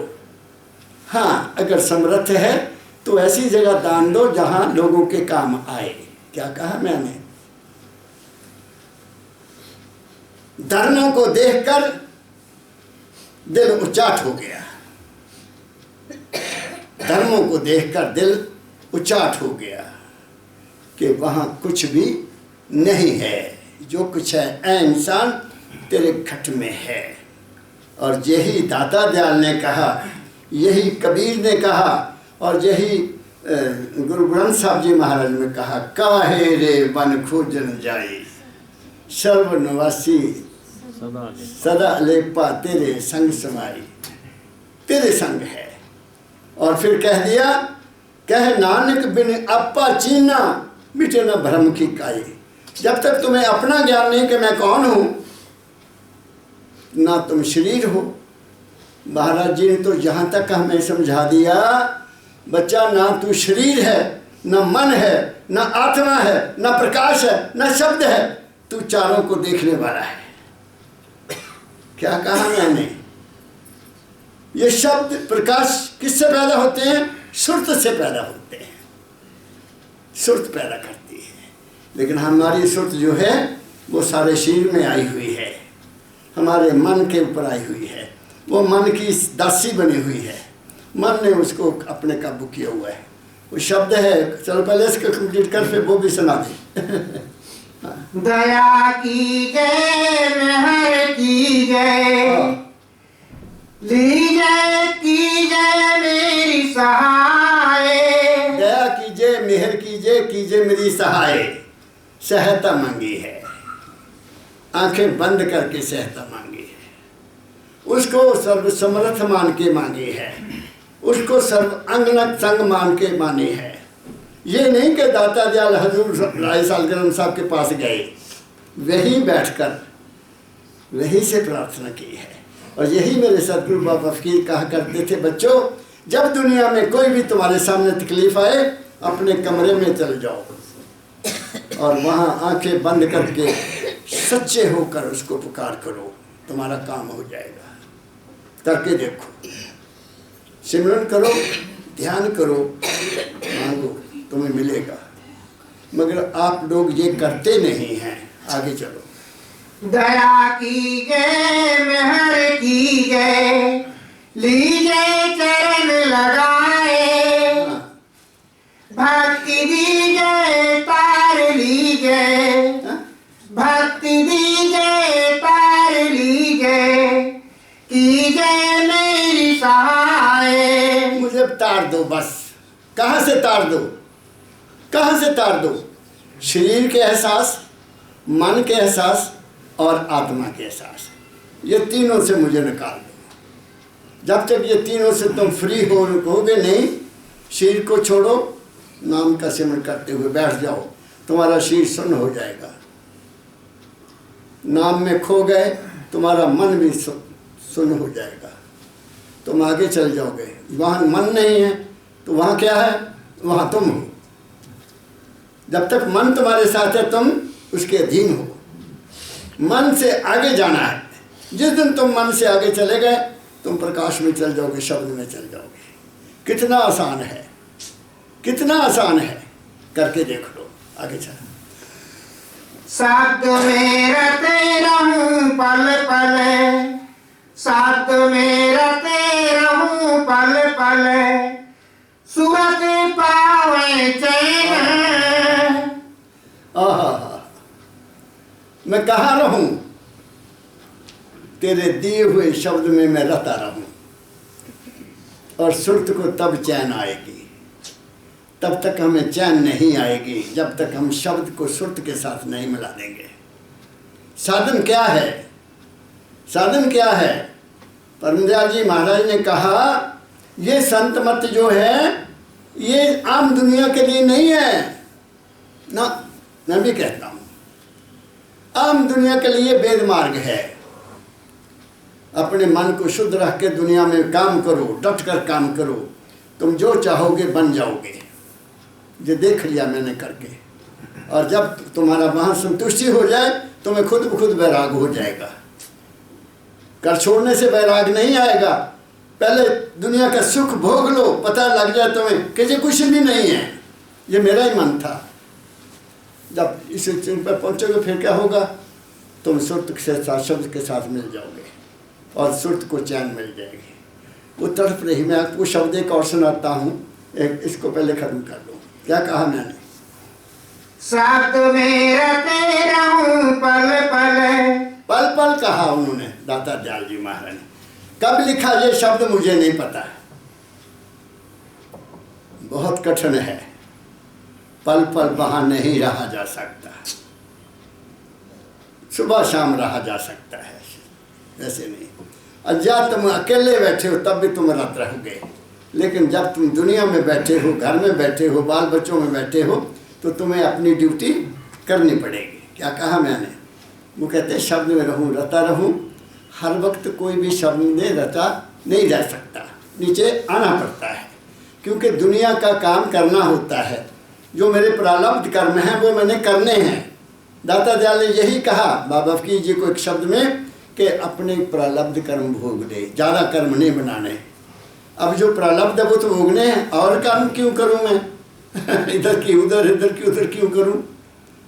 हाँ, अगर समर्थ है तो ऐसी जगह दान दो जहां लोगों के काम आए। क्या कहा मैंने? धर्मों को देखकर दिल उचाट हो गया। धर्मों को देखकर दिल उचाट हो गया कि वहां कुछ भी नहीं है। जो कुछ है ऐ इंसान तेरे घट में है। और यही दाता दयाल ने कहा, यही कबीर ने कहा, और यही गुरु ग्रंथ साहब जी महाराज ने कहा, काहे रे बन खोजन जाए सर्व निवासी सदा लेपा तेरे संग समाई। तेरे संग है। और फिर कह दिया, कह नानक बिन अपा चीना मिटे न भ्रम की काई। जब तक तुम्हें अपना ज्ञान नहीं कि मैं कौन हूं, ना तुम शरीर हो। महाराज जी ने तो जहां तक हमें समझा दिया, बच्चा ना तू शरीर है, ना मन है, ना आत्मा है, ना प्रकाश है, ना शब्द है, तू चारों को देखने वाला है। क्या कहा मैंने? ये शब्द प्रकाश किससे पैदा होते हैं? सुरत से पैदा होते हैं। सुरत पैदा करती है। लेकिन हमारी सुरत जो है वो सारे शरीर में आई हुई है, हमारे मन के ऊपर आई हुई है। वो मन की दासी बनी हुई है। मन ने उसको अपने काबू किया हुआ है। वो शब्द है। चलो पहले इसको कंप्लीट कर, फिर वो भी सुना दे।
दया की जय, मेहर की जय, लीजय की जय मेरी सहाय।
दया कीजिए, मेहर कीजिए मेरी सहाय। सहायता मांगी है, आंखें बंद करके सहायता मांगी है। उसको सर्वसमर्थ मान के मांगी है, उसको सर्व अंगनक संग मान के मानी है। ये नहीं कि दाता दयाल हजूर राय सालग्राम साहब के पास गए, वहीं बैठकर वहीं से प्रार्थना की है। और यही मेरे सतगुरु बाबा फकीर कहा करते थे, बच्चों जब दुनिया में कोई भी तुम्हारे सामने तकलीफ आए, अपने कमरे में चल जाओ और वहाँ आंखें बंद करके सच्चे होकर उसको पुकार करो, तुम्हारा काम हो जाएगा। करके देखो, सिमरन करो, ध्यान करो, मांगो, तुम्हें मिलेगा। मगर आप लोग ये करते नहीं हैं। आगे चलो।
दया की जय, मेहर की जय, लीजय चरण लगाए। भक्ति दीजय तार लीजय, भक्ति दीजय तार लीजय, कीजय मेरी सहाय।
मुझे तार दो बस। कहाँ से तार दो? कहाँ से तार दो? शरीर के एहसास, मन के एहसास और आत्मा के एहसास, ये तीनों से मुझे निकाल दो। जब तक ये तीनों से तुम फ्री होगे नहीं, शरीर को छोड़ो, नाम का सिमरन करते हुए बैठ जाओ, तुम्हारा शरीर सुन्न हो जाएगा। नाम में खो गए, तुम्हारा मन भी सुन्न हो जाएगा। तुम आगे चल जाओगे। वहाँ मन नहीं है तो वहाँ क्या है? वहाँ तुम हो। जब तक मन तुम्हारे साथ है, तुम उसके अधीन हो। मन से आगे जाना है। जिस दिन तुम मन से आगे चले गए, तुम प्रकाश में चल जाओगे, शब्द में चल जाओगे। कितना आसान है, कितना आसान है। करके देख लो। आगे चल।
शब्द में रते रहूं पल पल, शब्द में रते रहूं पल पल, सूरत पावे चैन।
मैं कहाँ रहूं? तेरे दिए हुए शब्द में मैं रहता रहूं। और सुरत को तब चैन आएगी। तब तक हमें चैन नहीं आएगी जब तक हम शब्द को सुरत के साथ नहीं मिला देंगे। साधन क्या है? साधन क्या है? परमदयाल जी महाराज ने कहा, ये संत मत जो है ये आम दुनिया के लिए नहीं है ना। मैं भी कहता हूँ, आम दुनिया के लिए वेद मार्ग है। अपने मन को शुद्ध रख के दुनिया में काम करो, डट कर काम करो, तुम जो चाहोगे बन जाओगे। ये देख लिया मैंने करके। और जब तुम्हारा वहाँ संतुष्टि हो जाए, तुम्हें खुद ब खुद वैराग हो जाएगा। कर छोड़ने से वैराग नहीं आएगा। पहले दुनिया का सुख भोग लो, पता लग जाए तुम्हें कि ये कुछ भी नहीं है। ये मेरा ही मन था। जब इस चिन्ह पर पहुँचोगे फिर क्या होगा, तुम सुरत के साथ, शब्द के साथ मिल जाओगे और सुरत को चैन मिल जाएगी। वो तड़प रही। मैं आपको शब्द एक और सुनाता हूँ, एक इसको पहले खत्म कर लो। क्या कहा मैंने?
शब्द में रते रहूं पल पल।
पल पल कहा उन्होंने, दाता दयाल जी महाराज ने। कब लिखा ये शब्द मुझे नहीं पता, बहुत कठिन है। पल पल वहां नहीं रहा जा सकता, सुबह शाम रहा जा सकता है, ऐसे नहीं। और जब तुम अकेले बैठे हो तब भी तुम रत रहोगे, लेकिन जब तुम दुनिया में बैठे हो, घर में बैठे हो, बाल बच्चों में बैठे हो, तो तुम्हें अपनी ड्यूटी करनी पड़ेगी। क्या कहा मैंने? वो कहते हैं शब्द में रहूं, रता रहूं। हर वक्त कोई भी शब्द में रचा नहीं रह सकता, नीचे आना पड़ता है, क्योंकि दुनिया का काम करना होता है। जो मेरे प्रारब्ध कर्म हैं वो मैंने करने हैं। दाता दयाल ने यही कहा बाबा फकीर जी को एक शब्द में कि अपने प्रारब्ध कर्म भोग ले, ज़्यादा कर्म नहीं बनाने। अब जो प्रारब्ध है वो तो भोगने हैं, और कर्म क्यों करूं मैं? इधर की उधर क्यों करूं?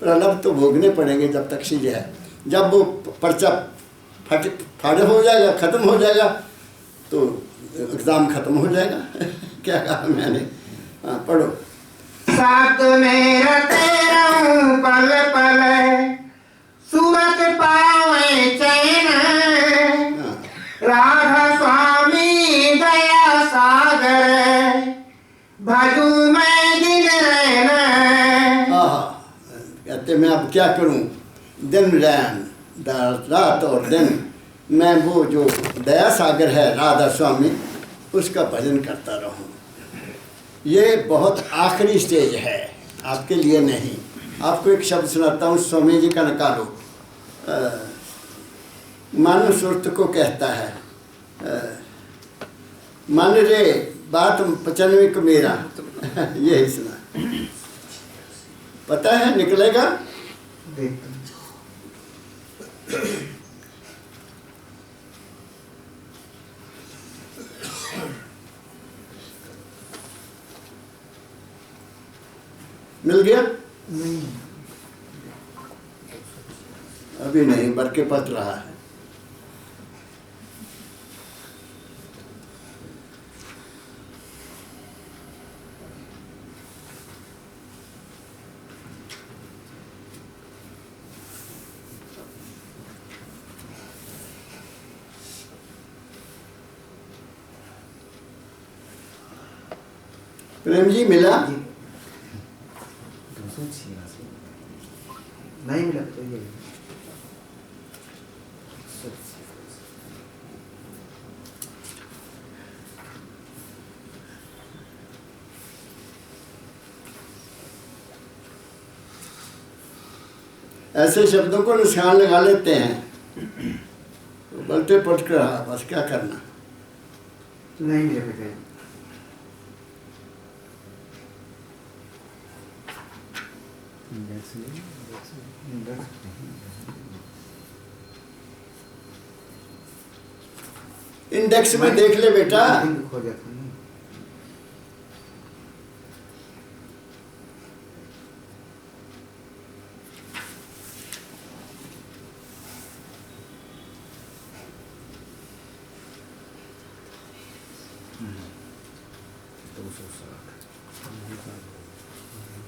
प्रारब्ध तो भोगने पड़ेंगे जब तक चीज है। जब वो पर्चा फाड़े हो जाएगा, खत्म हो जाएगा, तो एग्जाम खत्म हो जाएगा। क्या कहा मैंने? हाँ पढ़ो।
साथ में रते रहूं पल पल, सूरत पावे चैन। राधा स्वामी दया सागर, भजू मैं दिन रैन।
कहते मैं अब क्या करूं, दिन रैन, रात और दिन मैं वो जो दया सागर है राधा स्वामी, उसका भजन करता रहूं। ये बहुत आखिरी स्टेज है, आपके लिए नहीं। आपको एक शब्द सुनाता हूँ, स्वामी जी का निकालो। मन सुरत को कहता है, मन रे बात 95 को मेरा। यही सुना, पता है निकलेगा। मिल गया?
नहीं,
अभी नहीं, बरके पत रहा है। प्रेम जी मिला?
नहीं मिला तो ये
ऐसे शब्दों को निशान लगा लेते हैं, तो बल्टे पट कर रहा, बस क्या करना।
नहीं मिला बेटा।
इंडेक्स में देख ले बेटा।
खो जाता है।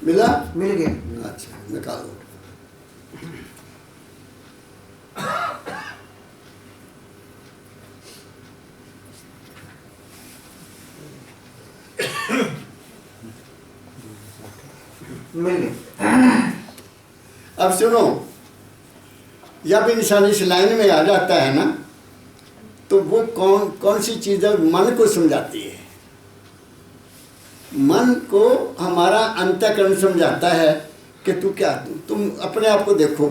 मिला?
मिल गया।
अच्छा निकालो।
मिल गया।
अब सुनो, जब इंसान इस लाइन में आ जाता है ना, तो वो कौन कौन सी चीज़ें मन को समझाती है। मन को हमारा अंतःकरण समझाता है कि तू क्या, तुम अपने आप को देखो।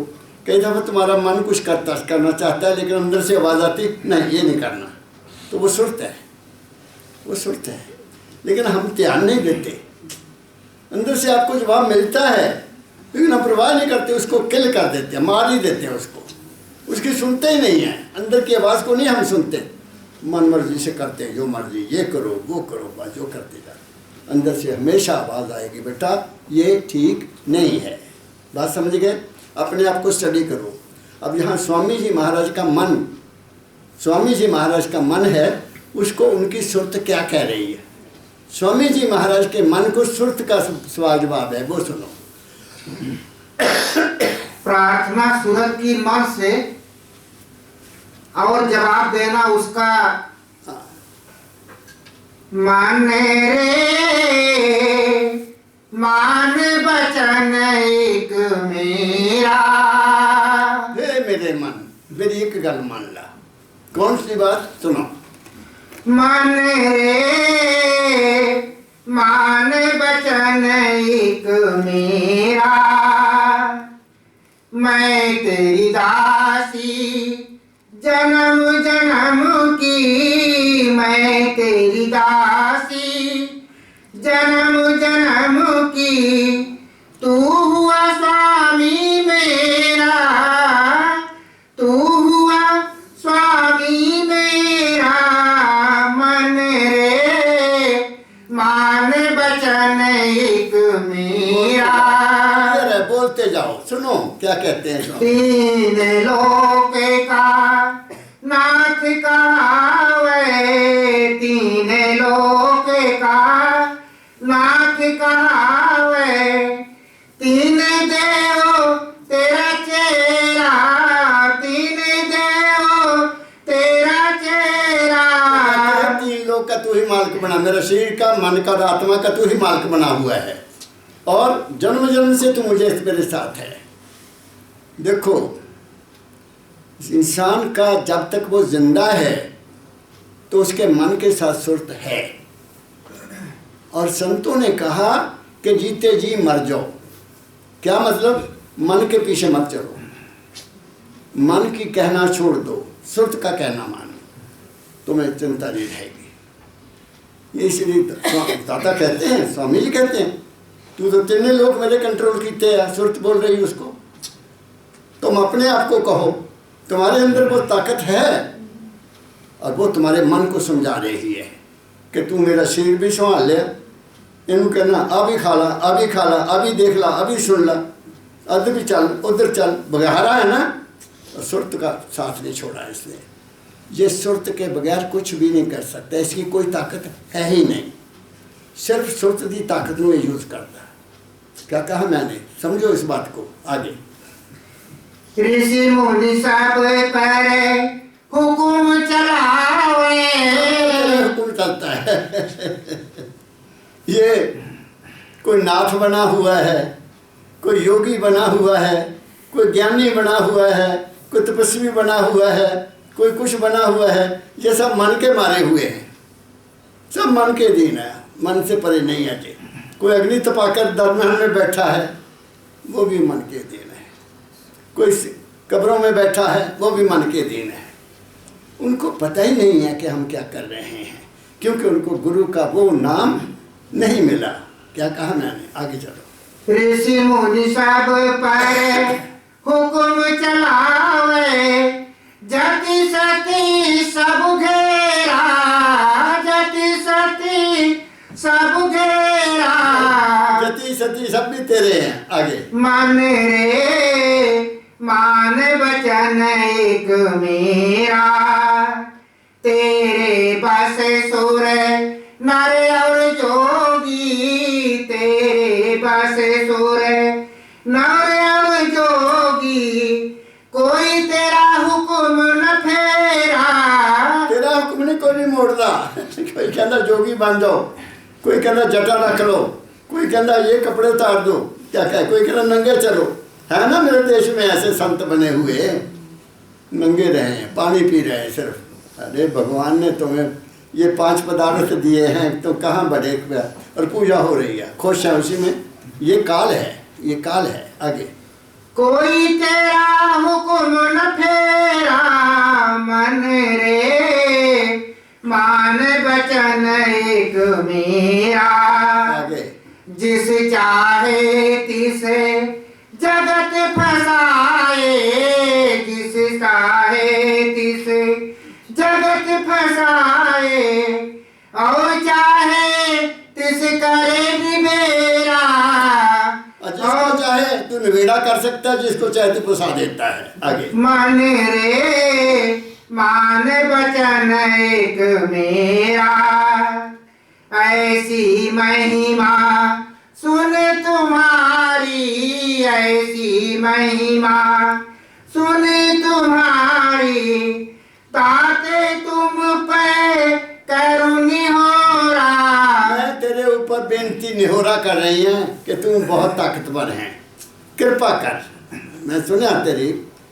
कई दफ़ा तुम्हारा मन कुछ करना चाहता है, लेकिन अंदर से आवाज़ आती नहीं ये नहीं करना, तो वो सुरत है, वो सुरत है। लेकिन हम ध्यान नहीं देते। अंदर से आपको जवाब मिलता है, लेकिन हम परवाह नहीं करते, उसको किल कर देते हैं, मार ही देते हैं उसको। उसकी सुनते ही नहीं है, अंदर की आवाज़ को नहीं हम सुनते, मन मर्जी से करते हैं जो मर्जी, ये करो वो करो, बस जो करते जाते। अंदर से हमेशा आवाज़ आएगी, बेटा ये ठीक नहीं है। बात समझ गए? अपने आप को स्टडी करो। अब यहाँ स्वामी जी महाराज का मन, स्वामी जी महाराज का मन है, उसको उनकी सुरत क्या कह रही है। स्वामी जी महाराज के मन को सुरत का सवाल जवाब है, वो सुनो।
प्रार्थना सूरत की मन से और जवाब देना उसका। मान रे मान बचन एक मेरा।
हे मेरे मन, मेरी एक गल मान ला। कौन सी बात? सुनो।
मान रे मान बचन एक मेरा, मैं तेरी दासी जन्म जन्म की, मैं तेरी दासी जन्म जन्म की, तू हुआ स्वामी मेरा, तू हुआ स्वामी मेरा। मन रे मान बचन एक मेरा।
अरे बोलते जाओ, सुनो क्या कहते हैं।
तीन लोक का नाथ कहावे, तीन लोक का नाथ कहावे, तीन देव तेरा चेहरा, तीन देव तेरा चेहरा।
तीन लोग का तू ही मालिक बना, मेरा शरीर का, मन का और आत्मा का तू ही मालिक बना हुआ है, और जन्म जन्म से तू मुझे मेरे साथ है। देखो, इंसान का जब तक वो जिंदा है तो उसके मन के साथ सुरत है, और संतों ने कहा कि जीते जी मर जाओ। क्या मतलब? मन के पीछे मत चलो, मन की कहना छोड़ दो, सुरत का कहना मानो, तुम्हें चिंता नहीं रहेगी। इसलिए दादा कहते हैं, स्वामी जी कहते हैं, तू तो तीन लोग मेरे कंट्रोल कीते हैं, सुरत बोल रही है उसको। तुम अपने आप को कहो, तुम्हारे अंदर वो ताकत है, और वो तुम्हारे मन को समझा रही है कि तू मेरा शरीर भी संभाल ले, इनू कहना अभी खा ला, अभी खा ला, अभी देख ला, अभी सुन ला, अदर भी चल, उधर चल, बघारा है ना। और सुरत का साथ नहीं छोड़ा इसने। ये सुरत के बगैर कुछ भी नहीं कर सकता, इसकी कोई ताकत है ही नहीं, सिर्फ सुरत की ताकत को यूज करता। क्या कहा मैंने? समझो इस बात को आगे।
ऋषि मुनि सब पर हुकुम चलावे,
हुकुम चलता है। ये कोई नाथ बना हुआ है, कोई योगी बना हुआ है, कोई ज्ञानी बना हुआ है, कोई तपस्वी बना हुआ है, कोई कुछ बना हुआ है, ये सब मन के मारे हुए हैं, सब मन के अधीन है, मन से परे नहीं हटे। कोई अग्नि तपाकर दरमियान में बैठा है, वो भी मन के अधीन है। कोई कब्रों में बैठा है, वो भी मन के अधीन है। उनको पता ही नहीं है कि हम क्या कर रहे हैं, क्योंकि उनको गुरु का वो नाम नहीं मिला। क्या कहा मैंने? आगे चलो।
ऋषि मुनि सब पर हुकुम चलावे, जति सती सब घेरा, जति सती सब घेरा।
जति सती सब भी तेरे हैं। आगे।
मान रे मान बचन एक मेरा, तेरे बस सुर नर और जोगी, तेरे बस सुर नर और जोगी, कोई तेरा हुक्म न फेरा।
तेरा हुक्म नहीं कोई भी मोड़ता। कोई कहना जोगी बन जाओ, कोई कहना जटा रख लो, कोई कहना ये कपड़े उतार दो, क्या कहे, कोई कहना नंगे चलो। है ना मेरे देश में ऐसे संत बने हुए, नंगे रहे हैं, पानी पी रहे हैं सिर्फ। अरे भगवान ने तुम्हें ये 5 पदार्थ दिए हैं, तो कहाँ बढ़े, और पूजा हो रही है, खुश है उसी में। ये काल है, ये काल है। आगे।
कोई तेरा हुक्म न फेरा, मन रे मान बचन एक मेरा।
आगे।
जिस चाहे तिसे जगत फसाए, जिस
आए और चाहे तिस करे निबेरा।
जिसको चाहे तू निबेड़ा कर सकता है, जिसको चाहे तू फंसा देता है। आगे
मन रे मान बचन एक मेरा, ऐसी महिमा सुन तुम्हारी, ऐसी महिमा सुन तुम्हारी, ताते तुम पे करुणी हो रहा।
मैं तेरे ऊपर बेनती निहोरा कर रही है कि तू बहुत ताकतवर है, कृपा कर। मैं सुनिया तेरी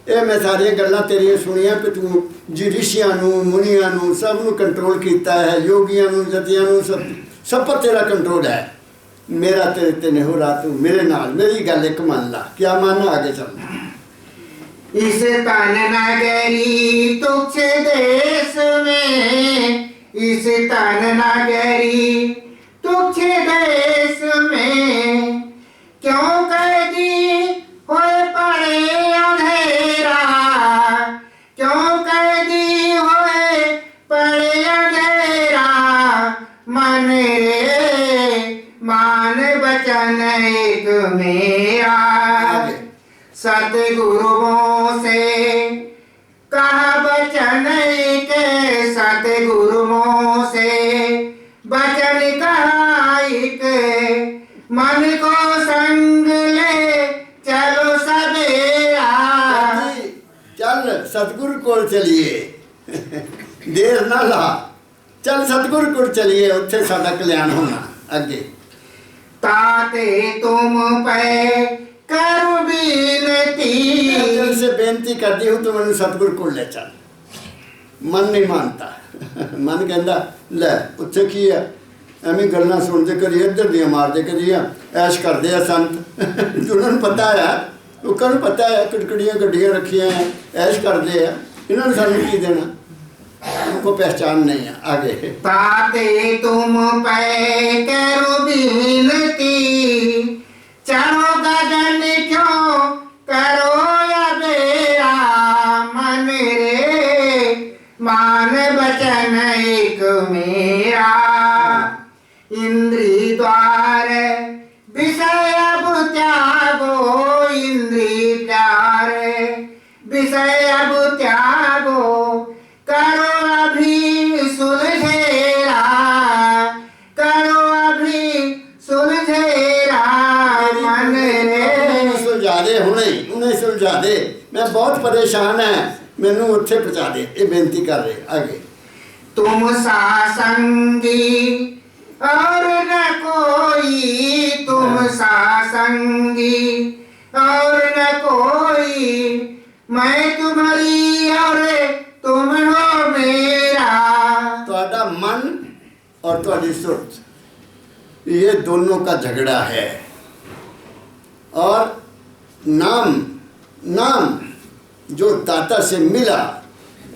ये मैं सारिया गल्लां तेरिया सुनिया कि तू जी ऋषियां नूं मुनियां नूं सब नूं कंट्रोल किया है, योगियां नूं जतियां नूं सब पर तेरा कंट्रोल है। मेरा तेरे ते निहोरा, तू मेरे नाल मेरी गल एक मान ला। क्या मानना? आगे चलना।
इस तन नगरी तुच्छ देश में, इस तन नगरी तुच्छ देश में, क्यों कैदी होए पड़े अंधेरा, क्यों कैदी होए पड़े अंधेरा। मन रे मान बचन एक मेरा, सतगुरुओं से कहा बचन के, सतगुरुओं से बचन कहा एक, मन को संग ले चलो सवेरा।
चल सतगुरु को चलिए देर ना ला, चल सतगुरु को चलिए, उत्थे साडा कल्याण होना। आगे
ताते तुम पे करू बीनती,
दिल से बेनती करती हूँ तो मैंने सतगुरु को ले चल। मन नहीं मानता मन कहता ले उत्थे की है, एवं गल्लां सुनते करिए, इधर दियां मारते करिए, ऐश करते हैं संत। उन्होंने पता है, लोगों को पता है कड़कड़ियाँ गड्डियाँ रखिया हैं, ऐश करते हैं, इन्होंने सानू की देना, उनको पहचान नहीं है। आगे
ताते तुम पे करू बीनती, चढ़ो गगन क्यों करो या बेरा। मन रे मान बचन एक मेरा, इंद्री द्वार विषय अब त्यागो, इंद्री द्वार विषय अब त्यागो, करो अभी सुलझेरा, करो अभी सुलझेरा। मन रे
सुलझा दे, उन्हें सुलझा दे, मैं बहुत परेशान है, मैनू उत्थे पहुँचा दे, ये बेनती कर रहे। आगे
तुम सासंगी और न कोई, तुम सासंगी और न कोई, मैं तुम्हारी और तुम हो मेरा।
ਤੁਹਾਡਾ मन और ਤੁਹਾਡੀ सुरत ये दोनों का झगड़ा है, और नाम जो दाता से मिला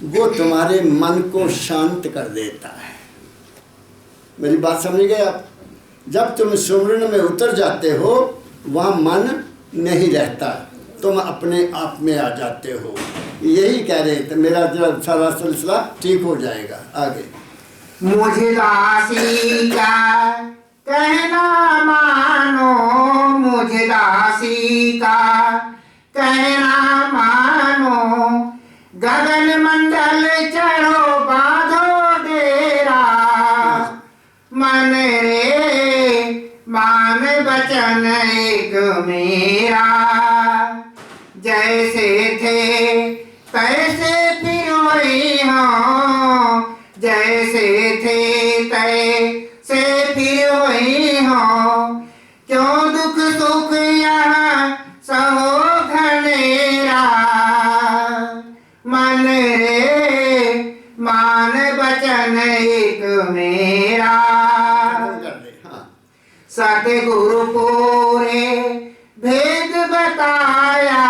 वो तुम्हारे मन को शांत कर देता है। मेरी बात समझ गए आप? जब तुम सुमरन में उतर जाते हो वहाँ मन नहीं रहता, तुम अपने आप में आ जाते हो। यही कह रहे थे, मेरा जो सारा सिलसिला ठीक हो जाएगा। आगे
मुझे दासी का कहना मानो, मुझे दासी का कहना मानो, गगन मंडल चढ़ो बांधो डेरा। मन रे मान बचन एक मेरा, जैसे थे तैसे फिर वही हो, जैसे थे तैसे फिर वही हो, क्यों दुख सुख यहाँ सहो घनेरा। मन रे मान बचन एक मेरा, सतगुरु पूरे भेद बताया,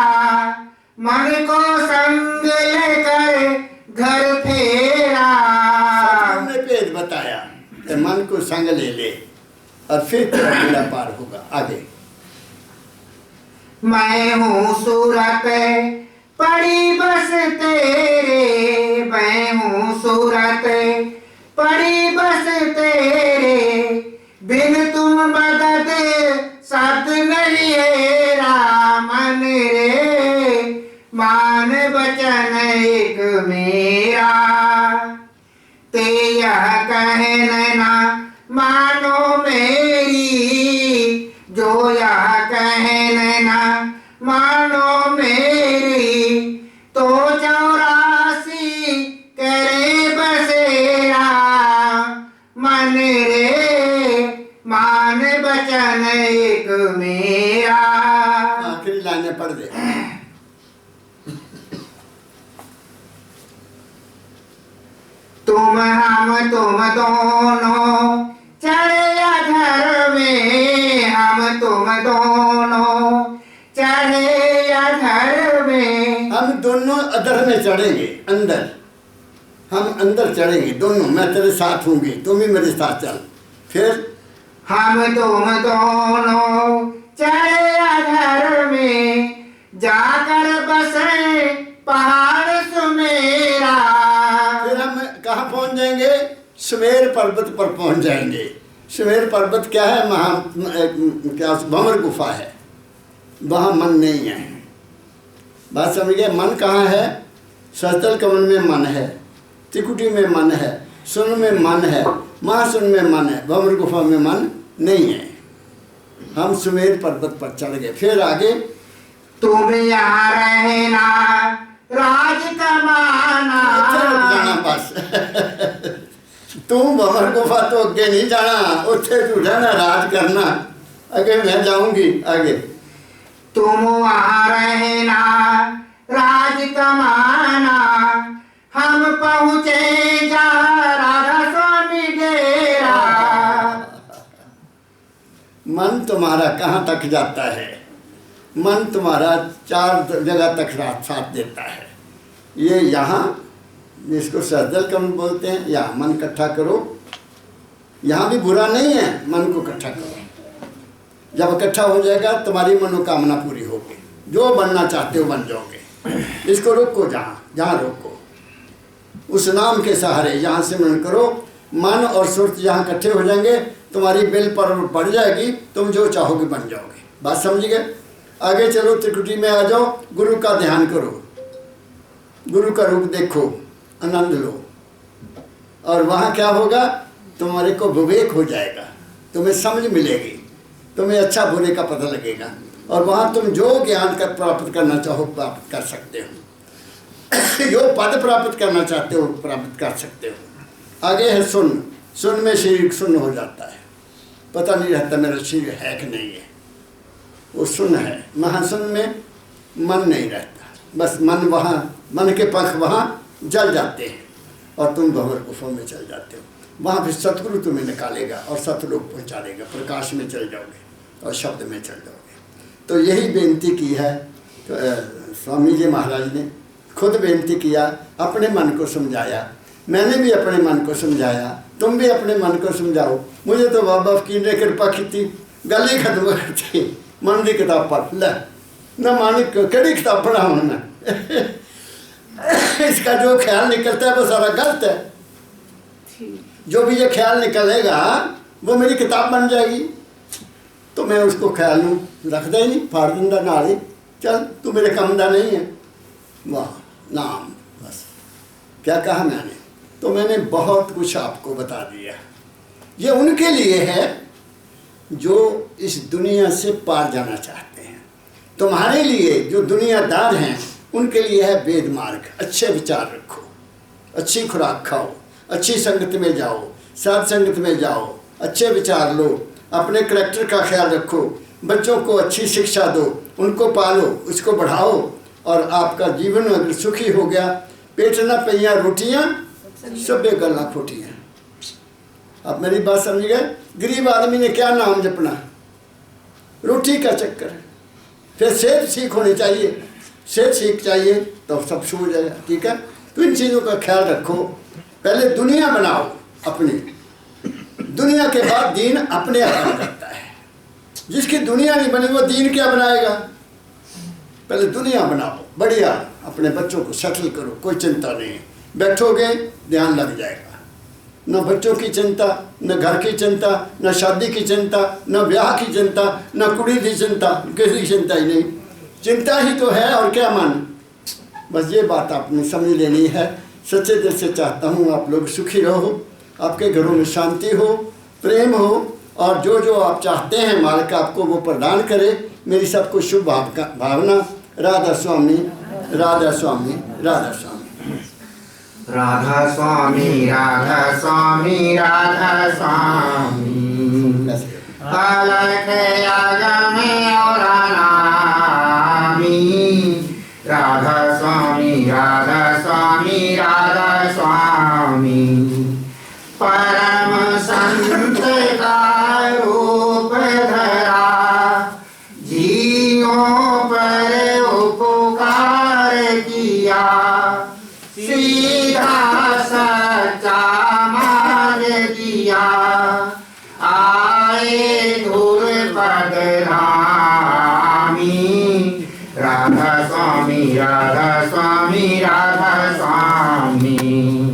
मन को संग लेकर घर फेरा।
सतगुरु ने भेद बताया कि मन को संग ले ले और फिर तेरा बेड़ा पार होगा। आगे
मैं हूँ सूरत पड़ी बस तेरे, मैं हूँ सूरत पड़ी बस तेरे बिन तुम बदद सत नहीं हेरा मन रे मान बचन एक मेरा ते यह कहना मानो मेरी जो यह कहना मानो मेरी तो 84 करे बसेरा मन रे मान बचन एक मेरा।
आखिरी लाइनें पढ़ दे।
तुम हम तुम दोनों चढ़े अधर में हम तुम दोनों चढ़े अधर में।
हम दोनों अधर में चढ़ेंगे, अंदर हम अंदर चढ़ेंगे दोनों, मैं तेरे साथ हूँगी तुम भी मेरे साथ चल। फिर
हम तुम दोनों चढ़े अधर में जाकर बसे पहाड़ सुमेरा।
फिर हम कहाँ पहुँच जाएंगे? सुमेर पर्वत पर पहुँच जाएंगे। सुमेर पर्वत क्या है? क्या भंवर गुफा है, वहाँ मन नहीं है। बात समझ गए? मन कहाँ है? सहस्त्र कमल में मन है, त्रिकुटी में मन है, सुन में मन है, महासुन में मन है, भंवर गुफा में मन नहीं है। हम सुमेर पर्वत पर चढ़ गए। फिर आगे
तुम यहाँ रहना राज कमाना।
जाना बस तू भंवर गुफा तो अगे नहीं जाना, उत्थे तू रहना राज करना, आगे मैं जाऊंगी आगे।
तुम वहाँ रहना राज कमाना हम पहुँचे जा राधा स्वामी डेरा।
मन तुम्हारा कहाँ तक जाता है? मन तुम्हारा 4 जगह तक साथ देता है। ये यहाँ जिसको सहस्त्र कमल बोलते हैं, यहाँ मन इकट्ठा करो। यहाँ भी बुरा नहीं है, मन को इकट्ठा करो। जब इकट्ठा हो जाएगा तुम्हारी मनोकामना पूरी होगी, जो बनना चाहते हो बन जाओगे। इसको रोको, जहाँ रोको, उस नाम के सहारे यहाँ सिमरन करो। मन और सुरत जहाँ इकट्ठे हो जाएंगे तुम्हारी बिल पर बढ़ जाएगी, तुम जो चाहोगे बन जाओगे। बात समझ गए? आगे चलो, त्रिकुटी में आ जाओ, गुरु का ध्यान करो, गुरु का रूप देखो, आनंद लो। और वहाँ क्या होगा? तुम्हारे को विवेक हो जाएगा, तुम्हें समझ मिलेगी, तुम्हें अच्छा बुरे का पता लगेगा, और वहाँ तुम जो ज्ञान का प्राप्त करना चाहो प्राप्त कर सकते हो, जो पद प्राप्त करना चाहते हो प्राप्त कर सकते हो। आगे है सुन। सुन में शरीर सुन्न हो जाता है, पता नहीं रहता मेरा शरीर है कि नहीं है, वो सुन्न है। महासुन में मन नहीं रहता, बस मन वहाँ, मन के पंख वहाँ जल जाते हैं और तुम भंवर गुफा में चल जाते हो। वहाँ फिर सतगुरु तुम्हें निकालेगा और सतलोक पहुँचा देगा, प्रकाश में चल जाओगे और शब्द में चल जाओगे। तो यही बेनती की है तो स्वामी जी महाराज ने खुद बेनती किया, अपने मन को समझाया, मैंने भी अपने मन को समझाया, तुम भी अपने मन को समझाओ। मुझे तो बाबा फकीर ने कृपा की थी, गल ही खत्म करती मन की किताब पढ़ ले ना, मन कड़ी किताब पढ़ा हूँ मैं इसका जो ख्याल निकलता है वो सारा गलत है। जो भी ये ख्याल निकलेगा वो मेरी किताब बन जाएगी, तो मैं उसको ख्याल रखता ही नहीं, फाड़ दूंगा नाल ही, चल तू मेरे काम का नहीं है। वाह नाम, बस क्या कहा मैंने? तो मैंने बहुत कुछ आपको बता दिया। ये उनके लिए है जो इस दुनिया से पार जाना चाहते हैं। तुम्हारे लिए जो दुनियादार हैं उनके लिए है वेद मार्ग। अच्छे विचार रखो, अच्छी खुराक खाओ, अच्छी संगत में जाओ, साथ संगत में जाओ, अच्छे विचार लो, अपने करैक्टर का ख्याल रखो, बच्चों को अच्छी शिक्षा दो, उनको पालो, उसको बढ़ाओ, और आपका जीवन अगर सुखी हो गया। पेट न पइया रोटियाँ सभे गल्लां खोटियाँ। आप मेरी बात समझ गए? गरीब आदमी ने क्या नाम जपना? रोटी का चक्कर है। फिर सेहत ठीक होनी चाहिए, सेहत ठीक चाहिए तो सब शुभ हो जाएगा। ठीक है, तो इन चीज़ों का ख्याल रखो। पहले दुनिया बनाओ अपनी, दुनिया के बाद दीन अपने आप आ जाता है। जिसकी दुनिया नहीं बनी वो दीन क्या बनाएगा? पहले दुनिया बनाओ बढ़िया, अपने बच्चों को सेटल करो, कोई चिंता नहीं, बैठोगे ध्यान लग जाएगा। न बच्चों की चिंता, न घर की चिंता, न शादी की चिंता, न ब्याह की चिंता, न कुड़ी की चिंता, किसी की चिंता ही नहीं। चिंता ही तो है और क्या मान। बस ये बात आपने समझ लेनी है। सच्चे दिल से चाहता हूँ आप लोग सुखी रहो, आपके घरों में शांति हो, प्रेम हो, और जो जो आप चाहते हैं मालिक आपको वो प्रदान करे। मेरी सबको शुभ भावना। राधा स्वामी, राधा स्वामी, राधा स्वामी।
राधा स्वामी, राधा स्वामी, राधा स्वामी। अलख यागम और नामी। राधा स्वामी, राधा स्वामी, राधा स्वामी। परम संत का रूप धरा, जीवों पर उपकार किया। सीधा सच्चा मार्ग दिया, आए धूल पद रामी। राधा स्वामी, राधा स्वामी, राधा स्वामी।